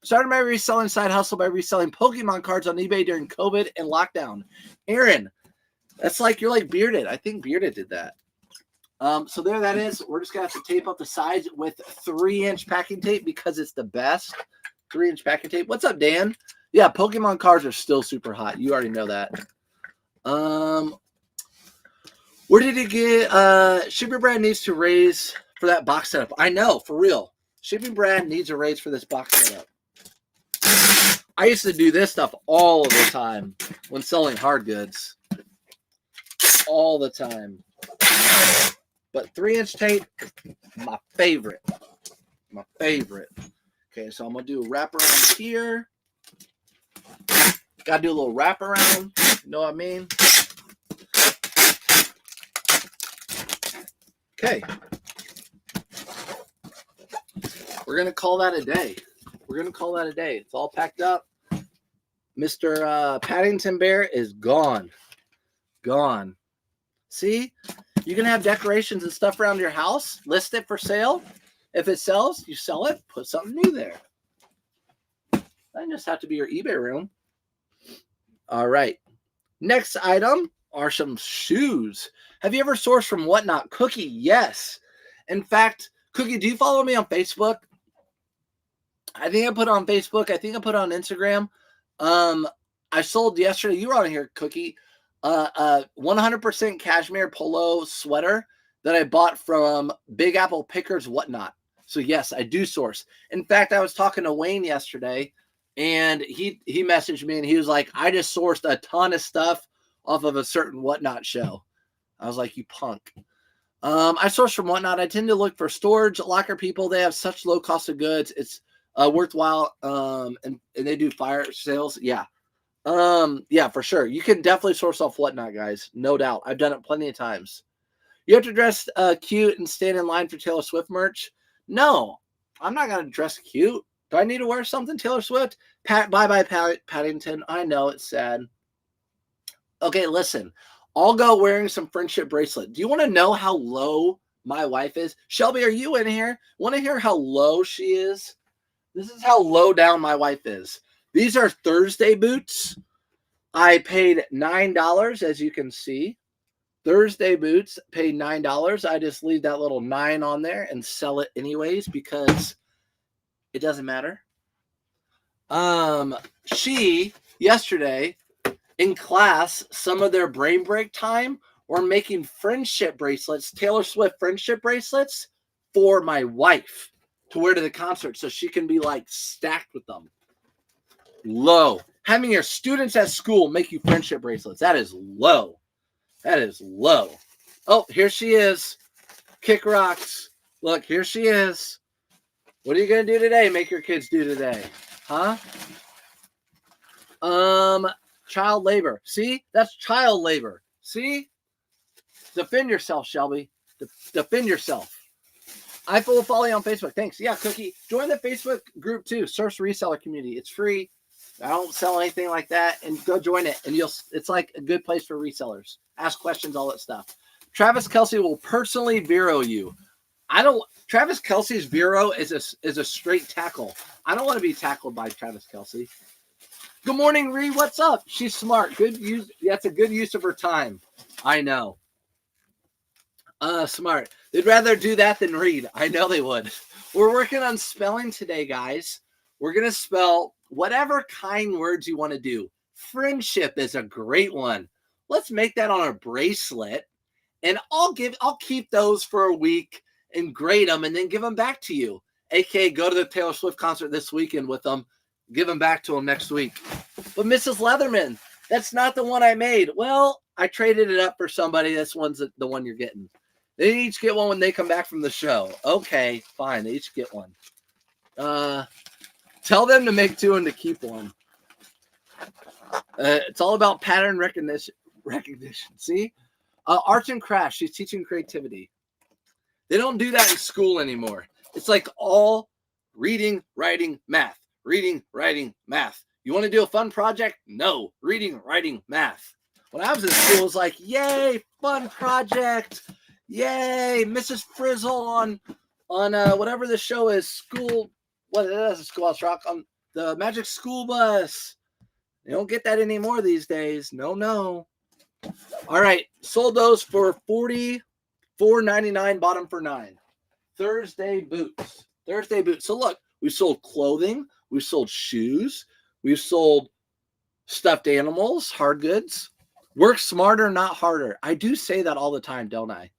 Started my reselling side hustle by reselling Pokemon cards on eBay during COVID and lockdown. Aaron, that's like you're like Bearded. I think Bearded did that. So there that is. We're just going to have to tape up the sides with 3-inch packing tape because it's the best. 3-inch packing tape. What's up, Dan? Yeah, Pokemon cards are still super hot. You already know that. Where did it get? Shipping Brad needs to raise for that box setup. I know, for real. Shipping Brad needs a raise for this box setup. I used to do this stuff all the time when selling hard goods. All the time. But 3-inch tape, my favorite. My favorite. Okay, so I'm going to do a wraparound here. Got to do a little wraparound. You know what I mean? Okay. We're going to call that a day. It's all packed up. Mr. Paddington Bear is gone. Gone. See? You can have decorations and stuff around your house. List it for sale. If it sells, you sell it. Put something new there. Doesn't just have to be your eBay room. All right. Next item are some shoes. Have you ever sourced from Whatnot? Cookie, yes. In fact, Cookie, do you follow me on Facebook? I think I put on Facebook. I think I put on Instagram. I sold yesterday. You were on here, Cookie. 100% cashmere polo sweater that I bought from Big Apple Pickers Whatnot. So yes, I do source. In fact, I was talking to Wayne yesterday, and he messaged me, and he was like, "I just sourced a ton of stuff off of a certain Whatnot show." I was like, "You punk." I source from Whatnot. I tend to look for storage locker people. They have such low cost of goods. It's worthwhile. And they do fire sales. Yeah. Yeah, for sure. You can definitely source off Whatnot, guys. No doubt. I've done it plenty of times. You have to dress cute and stand in line for Taylor Swift merch? No, I'm not going to dress cute. Do I need to wear something Taylor Swift? Bye-bye, Paddington. I know, it's sad. Okay, listen. I'll go wearing some friendship bracelet. Do you want to know how low my wife is? Shelby, are you in here? Want to hear how low she is? This is how low down my wife is. These are Thursday boots. I paid $9, as you can see. Thursday boots, paid $9. I just leave that little 9 on there and sell it anyways because it doesn't matter. She, yesterday, in class, some of their brain break time were making friendship bracelets, Taylor Swift friendship bracelets, for my wife to wear to the concert so she can be, like, stacked with them. Low. Having your students at school make you friendship bracelets. That is low. That is low. Oh, here she is. Kick rocks. Look, here she is. What are you going to do today? Make your kids do today. Huh? Child labor. See? That's child labor. See? Defend yourself, Shelby. Defend yourself. I will follow you on Facebook. Thanks. Yeah, Cookie. Join the Facebook group too. Surf's Reseller Community. It's free. I don't sell anything like that. And go join it. And it's like a good place for resellers. Ask questions, all that stuff. Travis Kelce will personally bureau you. Travis Kelce's bureau is a straight tackle. I don't want to be tackled by Travis Kelce. Good morning, Ree. What's up? She's smart. Good use. That's a good use of her time. I know. Smart. They'd rather do that than read. I know they would. We're working on spelling today, guys. We're going to spell whatever kind words you want to do. Friendship is a great one. Let's make that on a bracelet. And I'll keep those for a week and grade them and then give them back to you. AKA go to the Taylor Swift concert this weekend with them. Give them back to them next week. But Mrs. Leatherman, that's not the one I made. Well, I traded it up for somebody. This one's the one you're getting. They each get one when they come back from the show. Okay, fine. They each get one. Tell them to make two and to keep one. It's all about pattern recognition. See? Arts and crafts. She's teaching creativity. They don't do that in school anymore. It's like all reading, writing, math. Reading, writing, math. You want to do a fun project? No. Reading, writing, math. When I was in school, it was like, yay, fun project. Yay, Mrs. Frizzle on whatever the show is, school. What is it? Schoolhouse Rock on the Magic School Bus. You don't get that anymore these days. No. All right, sold those for $44.99. Bought them for $9. Thursday boots. So look, we sold clothing. We sold shoes. We've sold stuffed animals, hard goods. Work smarter, not harder. I do say that all the time, don't I?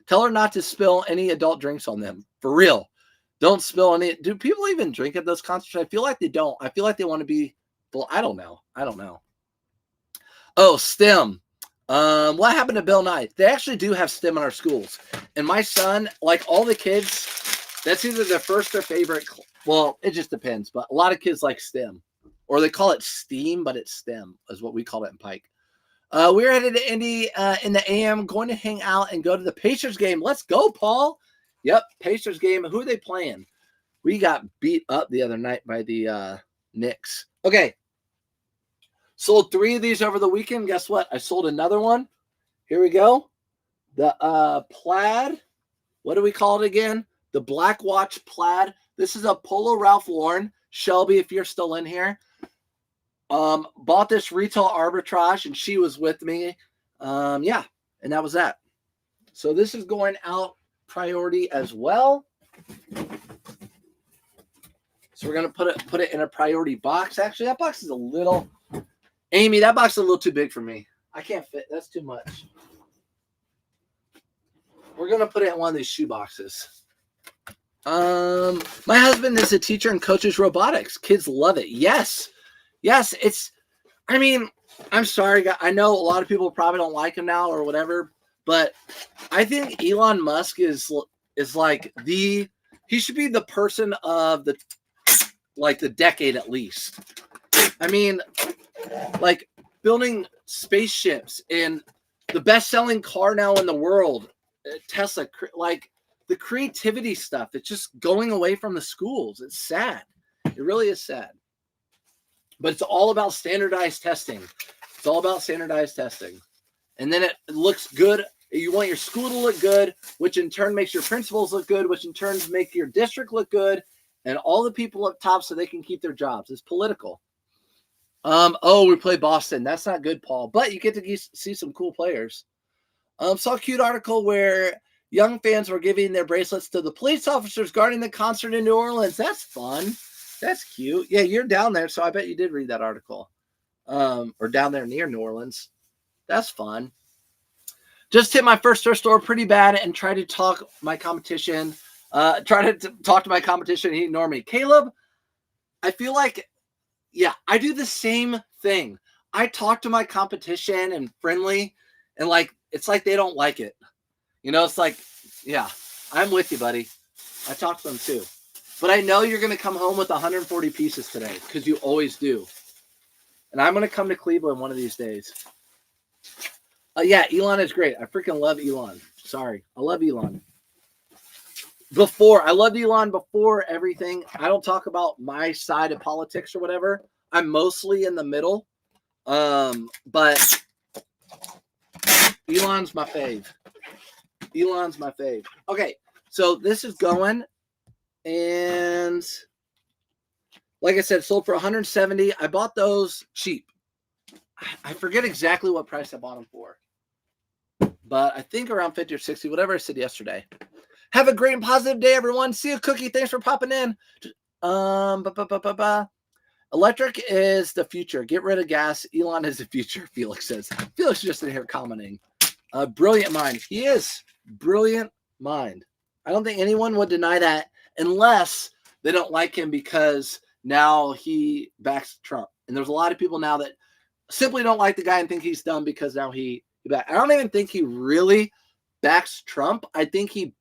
Tell her not to spill any adult drinks on them. For real. Don't spill any. Do people even drink at those concerts? I feel like they don't. I feel like they want to be. Well, I don't know. Oh, STEM. What happened to Bill Nye? They actually do have STEM in our schools. And my son, like all the kids, that's either their first or favorite. Well, it just depends. But a lot of kids like STEM. Or they call it STEAM, but it's STEM is what we call it in Pike. We're headed to Indy in the AM, going to hang out and go to the Pacers game. Let's go, Paul. Yep, Pacers game. Who are they playing? We got beat up the other night by the Knicks. Okay. Sold 3 of these over the weekend. Guess what? I sold another one. Here we go. The plaid. What do we call it again? The Black Watch plaid. This is a Polo Ralph Lauren. Shelby, if you're still in here. Bought this retail arbitrage and she was with me. Yeah, and that was that. So this is going out priority as well. So we're gonna put it in a priority box. Actually, that box is a little, Amy, that box is a little too big for me. I can't fit. That's too much. We're gonna put it in one of these shoe boxes. My husband is a teacher and coaches robotics. Kids love it. Yes, I mean, I'm sorry. I know a lot of people probably don't like him now or whatever, but I think Elon Musk is like he should be the person of the decade at least. I mean, like building spaceships and the best-selling car now in the world, Tesla, like the creativity stuff. It's just going away from the schools. It's sad. It really is sad. But it's all about standardized testing. It's all about standardized testing. And then it looks good. You want your school to look good, which in turn makes your principals look good, which in turn make your district look good, and all the people up top so they can keep their jobs. It's political. We play Boston. That's not good, Paul. But you get to see some cool players. Saw a cute article where young fans were giving their bracelets to the police officers guarding the concert in New Orleans. That's fun. That's cute. Yeah, you're down there, so I bet you did read that article. Or down there near New Orleans. That's fun. Just hit my first thrift store pretty bad and tried to talk to my competition. He ignored me. Caleb, I feel like Yeah, I do the same thing. I talk to my competition and friendly, and like it's like they don't like it. It's like, yeah, I'm with you, buddy. I talk to them too. But I know you're going to come home with 140 pieces today because you always do. And I'm going to come to Cleveland one of these days. Yeah, Elon is great. I freaking love Elon. Sorry. I love Elon. I loved Elon before everything. I don't talk about my side of politics or whatever. I'm mostly in the middle. But Elon's my fave. Elon's my fave. Okay, so this is going, and like I said, sold for 170. I bought those cheap. I forget exactly what price I bought them for, but I think around 50 or 60, whatever I said yesterday. Have a great and positive day, everyone. See you, Cookie. Thanks for popping in. Electric is the future. Get rid of gas. Elon is the future, Felix says. Felix is just in here commenting. Brilliant mind. He is. Brilliant mind. I don't think anyone would deny that unless they don't like him because now he backs Trump. And there's a lot of people now that simply don't like the guy and think he's dumb because now he back. I don't even think he really backs Trump. I think he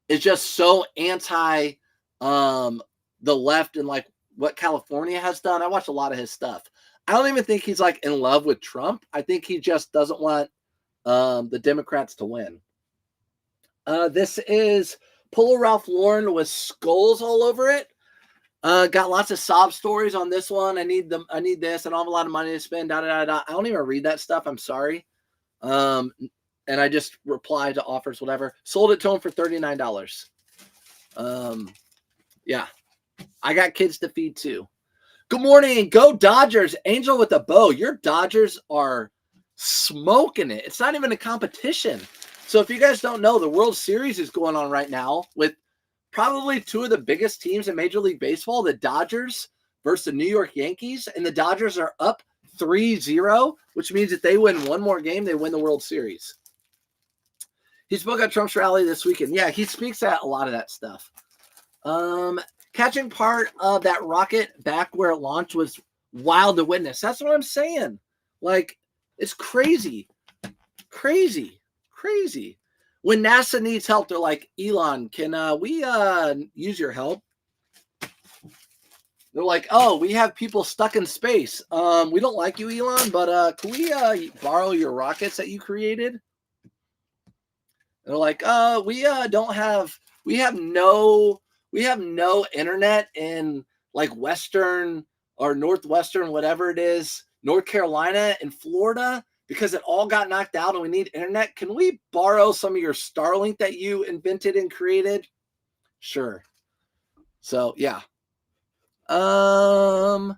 is just so anti the left and like what California has done. I watch a lot of his stuff. I don't even think he's like in love with Trump. I think he just doesn't want the Democrats to win. This is Polo Ralph Lauren with skulls all over it. Got lots of sob stories on this one. I need this. I don't have a lot of money to spend. I don't even read that stuff. I'm sorry. And I just reply to offers, whatever. Sold it to him for $39. Yeah. I got kids to feed too. Good morning. Go Dodgers. Angel with a bow. Your Dodgers are smoking it. It's not even a competition. So if you guys don't know, the World Series is going on right now with probably two of the biggest teams in Major League Baseball, the Dodgers versus the New York Yankees. And the Dodgers are up 3-0, which means if they win one more game, they win the World Series. He spoke at Trump's rally this weekend. Yeah, he speaks at a lot of that stuff. Catching part of that rocket back where it launched was wild to witness. That's what I'm saying. Like, it's crazy. Crazy. When NASA needs help, they're like, Elon, can we use your help? They're like, oh, we have people stuck in space. We don't like you, Elon, but can we borrow your rockets that you created? They're like, we have no internet in like Western or Northwestern, whatever it is, North Carolina and Florida, because it all got knocked out and we need internet. Can we borrow some of your Starlink that you invented and created? Sure. So yeah. I'm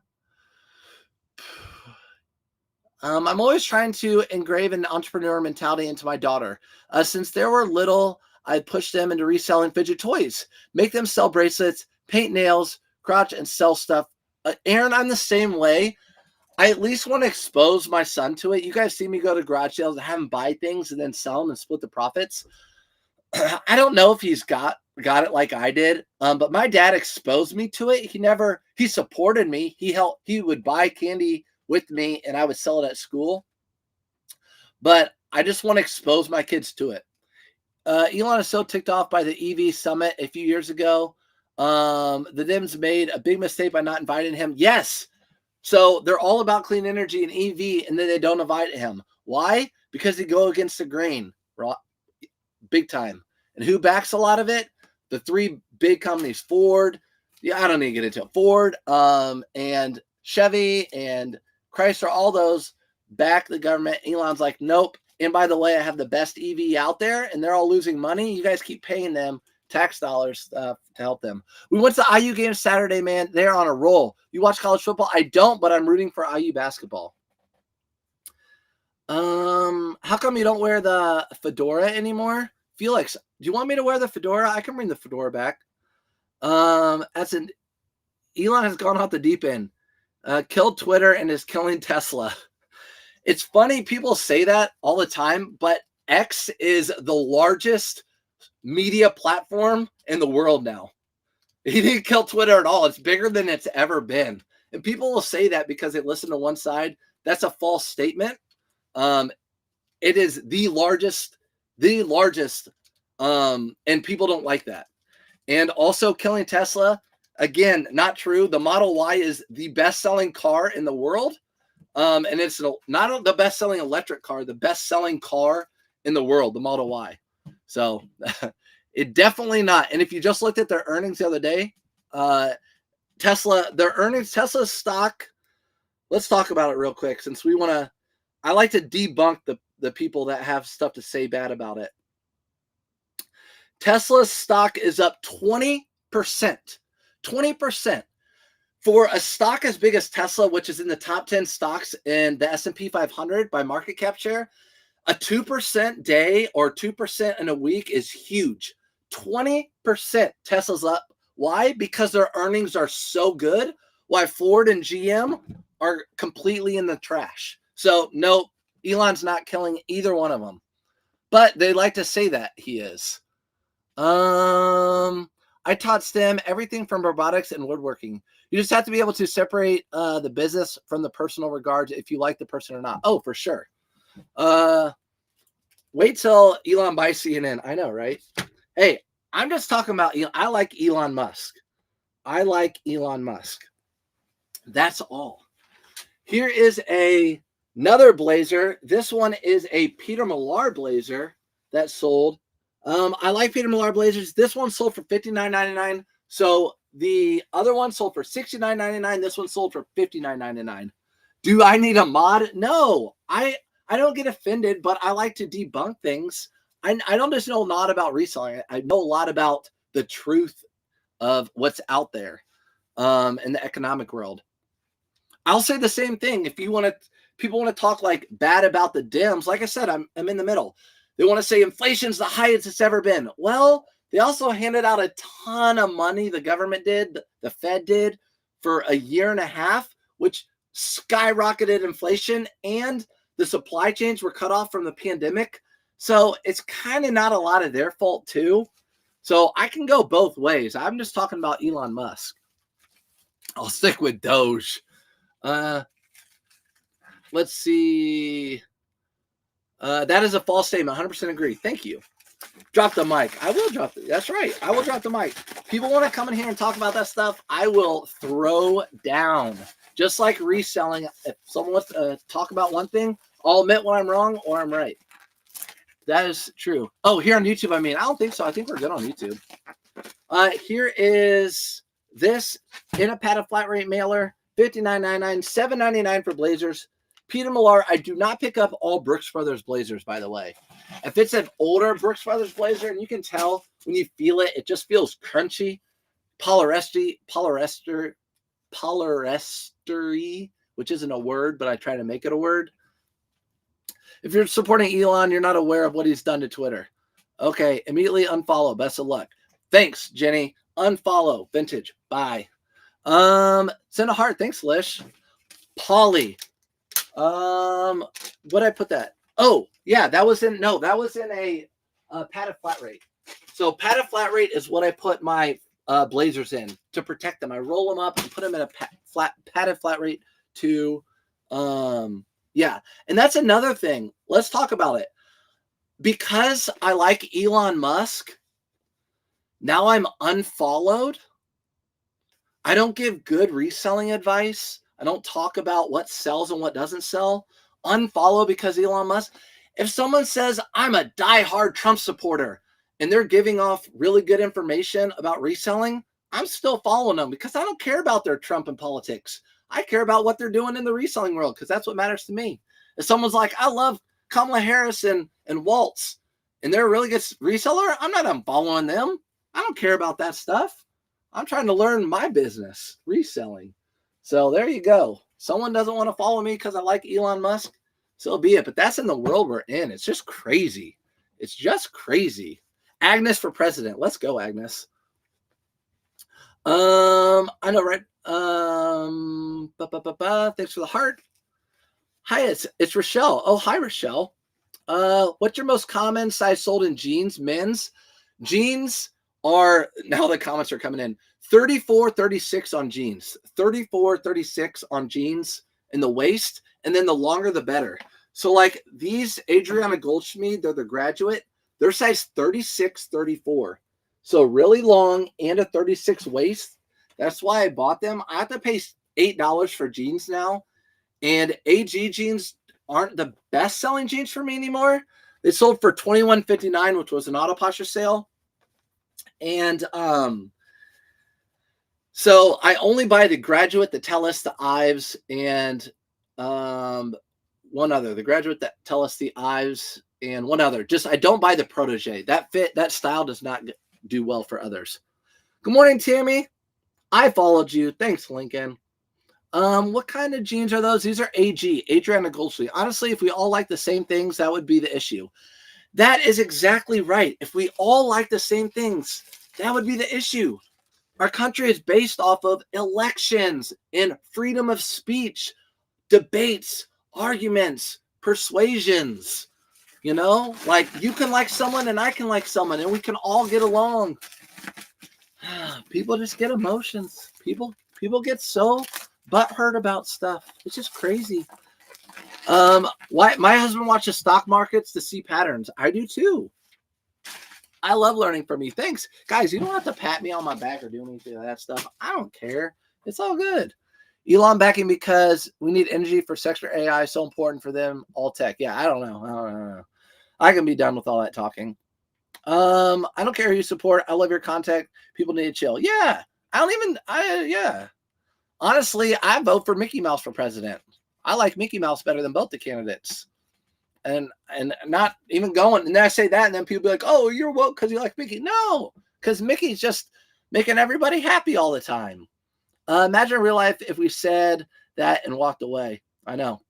always trying to engrave an entrepreneur mentality into my daughter. Since they were little, I pushed them into reselling fidget toys, make them sell bracelets, paint nails, crotch, and sell stuff. Aaron, I'm the same way. I at least want to expose my son to it. You guys see me go to garage sales and have him buy things and then sell them and split the profits. I don't know if he's got it like I did, but my dad exposed me to it. He supported me. He would buy candy with me and I would sell it at school. But I just want to expose my kids to it. Elon is so ticked off by the EV summit a few years ago. The Dems made a big mistake by not inviting him. Yes. So they're all about clean energy and EV, and then they don't invite him. Why? Because they go against the grain, big time. And who backs a lot of it? The three big companies, Ford. Yeah, I don't need to get into it. Ford, and Chevy and Chrysler, all those back the government. Elon's like, nope. And by the way, I have the best EV out there, and they're all losing money. You guys keep paying them tax dollars to help them. We went to the IU game Saturday, man. They're on a roll. You watch college football? I don't, but I'm rooting for IU basketball. How come you don't wear the fedora anymore? Felix, do you want me to wear the fedora? I can bring the fedora back. Elon has gone off the deep end. Killed Twitter and is killing Tesla. It's funny, people say that all the time, but X is the largest media platform in the world now. He didn't kill Twitter at all. It's bigger than it's ever been. And people will say that because they listen to one side. That's a false statement. It is the largest, and people don't like that. And also killing Tesla, again, not true. The Model Y is the best-selling car in the world. And it's not the best-selling electric car, the best-selling car in the world, the Model Y. So it definitely not. And if you just looked at their earnings the other day, Tesla's stock, let's talk about it real quick since I like to debunk the people that have stuff to say bad about it. Tesla's stock is up 20%. 20%. For a stock as big as Tesla, which is in the top 10 stocks in the S&P 500 by market cap share, a 2% day or 2% in a week is huge. 20% Tesla's up. Why? Because their earnings are so good. Why Ford and GM are completely in the trash. So no, Elon's not killing either one of them. But they like to say that he is. I taught STEM everything from robotics and woodworking. You just have to be able to separate the business from the personal regards if you like the person or not. Oh, for sure. Wait till Elon buys CNN. I know, right? Hey, I'm just talking about Elon. I like Elon Musk. That's all. Here is another blazer. This one is a Peter Millar blazer that sold. I like Peter Millar blazers. This one sold for $59.99. So the other one sold for $69.99. This one sold for $59.99. Do I need a mod? No, I don't get offended, but I like to debunk things. I don't just know a lot about reselling. I know a lot about the truth of what's out there in the economic world. I'll say the same thing. If people want to talk like bad about the Dems, like I said, I'm in the middle. They want to say inflation's the highest it's ever been. Well, they also handed out a ton of money. The government did, the Fed did, for a year and a half, which skyrocketed inflation, and the supply chains were cut off from the pandemic. So it's kind of not a lot of their fault too. So I can go both ways. I'm just talking about Elon Musk. I'll stick with Doge. Let's see. That is a false statement. 100% agree. Thank you. Drop the mic. I will drop it. That's right. I will drop the mic. People want to come in here and talk about that stuff. I will throw down. Just like reselling. If someone wants to talk about one thing, I'll admit when I'm wrong or I'm right. That is true. Oh, here on YouTube, I don't think so. I think we're good on YouTube. Here is this in a padded flat rate mailer. $59.99, $7.99 for blazers. Peter Millar, I do not pick up all Brooks Brothers blazers, by the way. If it's an older Brooks Brothers blazer, and you can tell when you feel it, it just feels crunchy, polyester, which isn't a word, but I try to make it a word. If you're supporting Elon, you're not aware of what he's done to Twitter. Okay, immediately unfollow. Best of luck. Thanks, Jenny. Unfollow. Vintage. Bye. Send a heart. Thanks, Lish. Polly. What I put that? Oh, yeah, that was in a padded flat rate. So padded flat rate is what I put my blazers in to protect them. I roll them up and put them in a padded flat rate to yeah. And that's another thing. Let's talk about it. Because I like Elon Musk, now I'm unfollowed. I don't give good reselling advice. I don't talk about what sells and what doesn't sell. Unfollow because Elon Musk. If someone says I'm a diehard Trump supporter and they're giving off really good information about reselling, I'm still following them because I don't care about their Trump and politics. I care about what they're doing in the reselling world because that's what matters to me. If someone's like, I love Kamala Harris and Waltz, and they're a really good reseller, I'm not unfollowing them. I don't care about that stuff. I'm trying to learn my business, reselling. So there you go. Someone doesn't want to follow me because I like Elon Musk, so be it. But that's in the world we're in. It's just crazy. It's just crazy. Agnes for president. Let's go, Agnes. I know, right? Thanks for the heart. Hi, it's Rochelle. Oh, hi, Rochelle. What's your most common size sold in jeans? Men's jeans are, now the comments are coming in, 34-36 on jeans, 34-36 on jeans in the waist, and then the longer the better. So like these Adriana Goldschmied, they're the graduate, they're size 36-34. So really long and a 36 waist. That's why I bought them. I have to pay $8 for jeans now. And AG jeans aren't the best selling jeans for me anymore. They sold for $21.59, which was an auto posture sale. And so I only buy the Graduate, the Tellus, the Ives, and one other. The Graduate, the Tellus, the Ives, and one other. Just I don't buy the Protege. That fit, that style does not do well for others. Good morning, Tammy. I followed you. Thanks, Lincoln. What kind of jeans are those? These are AG, Adriana Goldschmied. Honestly, if we all like the same things, that would be the issue. That is exactly right. If we all like the same things, that would be the issue. Our country is based off of elections and freedom of speech, debates, arguments, persuasions. You know, like you can like someone and I can like someone and we can all get along. People just get emotions. People get so butthurt about stuff. It's just crazy. Why my husband watches stock markets to see patterns. I do too. I love learning from you. Thanks, guys. You don't have to pat me on my back or do anything of that stuff. I don't care. It's all good. Elon backing because we need energy for sector AI. So important for them. All tech. Yeah, I don't know. I can be done with all that talking. I don't care who you support. I love your content. People need to chill. Yeah. Yeah. Honestly, I vote for Mickey Mouse for president. I like Mickey Mouse better than both the candidates. And not even going. And then I say that, and then people be like, oh, you're woke because you like Mickey. No, because Mickey's just making everybody happy all the time. Imagine in real life if we said that and walked away. I know.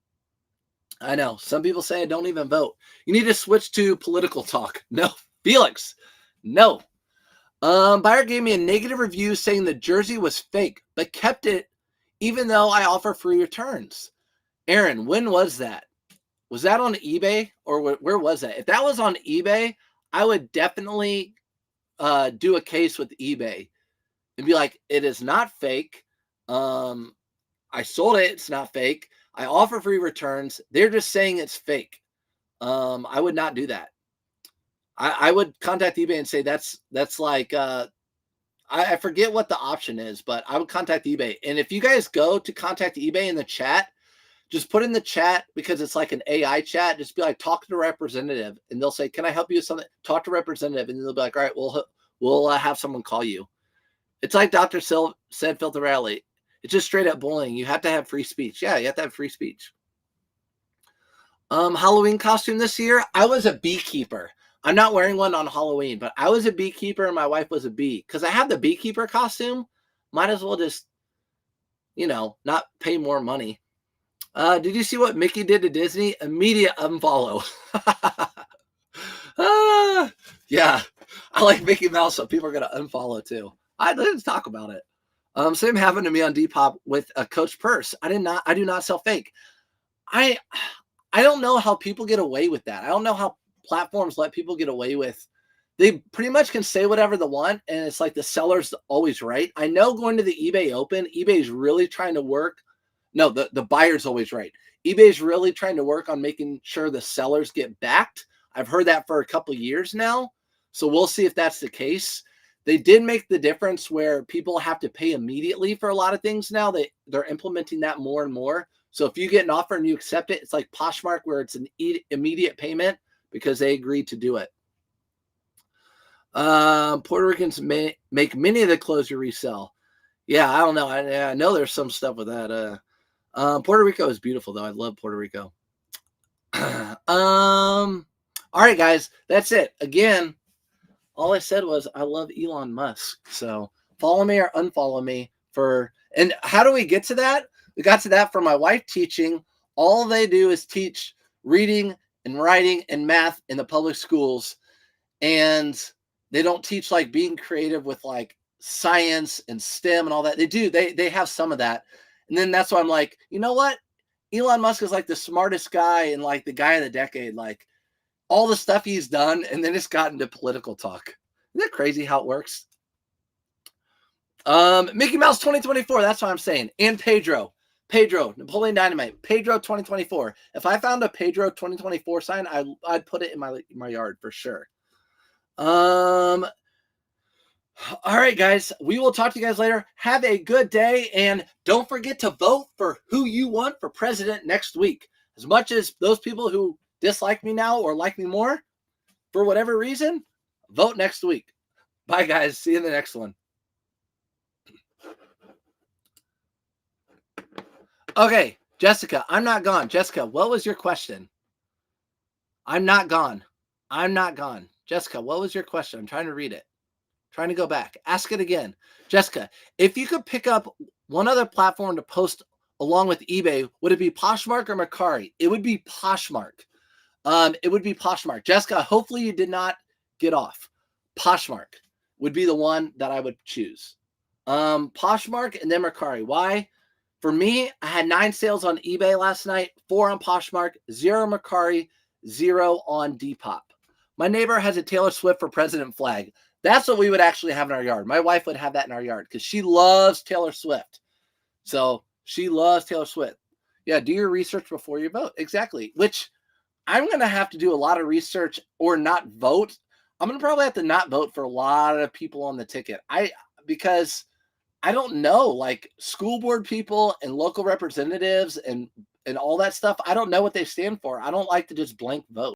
Some people say don't even vote. You need to switch to political talk. No. Felix. No. Buyer gave me a negative review saying the jersey was fake, but kept it even though I offer free returns. Aaron, when was that? Was that on eBay or where was that? If that was on eBay, I would definitely do a case with eBay and be like, it is not fake. I sold it. It's not fake. I offer free returns. They're just saying it's fake. I would not do that. I would contact eBay and say that's like I forget what the option is, but I would contact eBay. And if you guys go to contact eBay in the chat, just put in the chat because it's like an AI chat. Just be like, talk to the representative, and they'll say, "Can I help you with something?" Talk to representative, and they'll be like, "All right, we'll have someone call you." It's like Dr. said, Filterelli. It's just straight up bullying. You have to have free speech. Yeah, you have to have free speech. Halloween costume this year. I was a beekeeper. I'm not wearing one on Halloween, but I was a beekeeper and my wife was a bee because I have the beekeeper costume. Might as well just, not pay more money. Did you see what Mickey did to Disney? Immediate unfollow. Yeah, I like Mickey Mouse, so people are going to unfollow too. Let's talk about it. Same happened to me on Depop with a Coach Purse. I do not sell fake. I don't know how people get away with that. I don't know how platforms let people get away with. They pretty much can say whatever they want, and it's like the seller's always right. I know going to the eBay Open, eBay's really trying to work. No, the buyer's always right. eBay's really trying to work on making sure the sellers get backed. I've heard that for a couple of years now, so we'll see if that's the case. They did make the difference where people have to pay immediately for a lot of things now. They're implementing that more and more. So if you get an offer and you accept it, it's like Poshmark where it's an immediate payment because they agreed to do it. Puerto Ricans make many of the clothes you resell. Yeah, I don't know. I know there's some stuff with that. Puerto Rico is beautiful, though. I love Puerto Rico. All right, guys, that's it. Again, all I said was I love Elon Musk. So follow me or unfollow me and how do we get to that? We got to that from my wife teaching. All they do is teach reading and writing and math in the public schools. And they don't teach like being creative with like science and STEM and all that. They do. They have some of that. And then that's why I'm like, you know what? Elon Musk is like the smartest guy and like the guy of the decade, like all the stuff he's done. And then it's gotten to political talk. Isn't that crazy how it works? Mickey Mouse 2024. That's what I'm saying. And Pedro, Napoleon Dynamite, Pedro 2024. If I found a Pedro 2024 sign, I'd put it in my yard for sure. All right, guys. We will talk to you guys later. Have a good day, and don't forget to vote for who you want for president next week. As much as those people who dislike me now or like me more, for whatever reason, vote next week. Bye, guys. See you in the next one. Okay, Jessica, I'm not gone. Jessica, what was your question? I'm not gone. Jessica, what was your question? I'm trying to read it. Trying to go back. Ask it again. Jessica, if you could pick up one other platform to post along with eBay, would it be Poshmark or Mercari? It would be Poshmark. It would be Poshmark. Jessica, hopefully you did not get off. Poshmark would be the one that I would choose. Poshmark and then Mercari. Why? For me, I had 9 sales on eBay last night, 4 on Poshmark, 0 Mercari, 0 on Depop. My neighbor has a Taylor Swift for President flag. That's what we would actually have in our yard. My wife would have that in our yard because she loves Taylor Swift. So she loves Taylor Swift. Yeah, do your research before you vote. Exactly. Which I'm going to have to do a lot of research or not vote. I'm going to probably have to not vote for a lot of people on the ticket. Because I don't know, like school board people and local representatives and all that stuff. I don't know what they stand for. I don't like to just blank vote.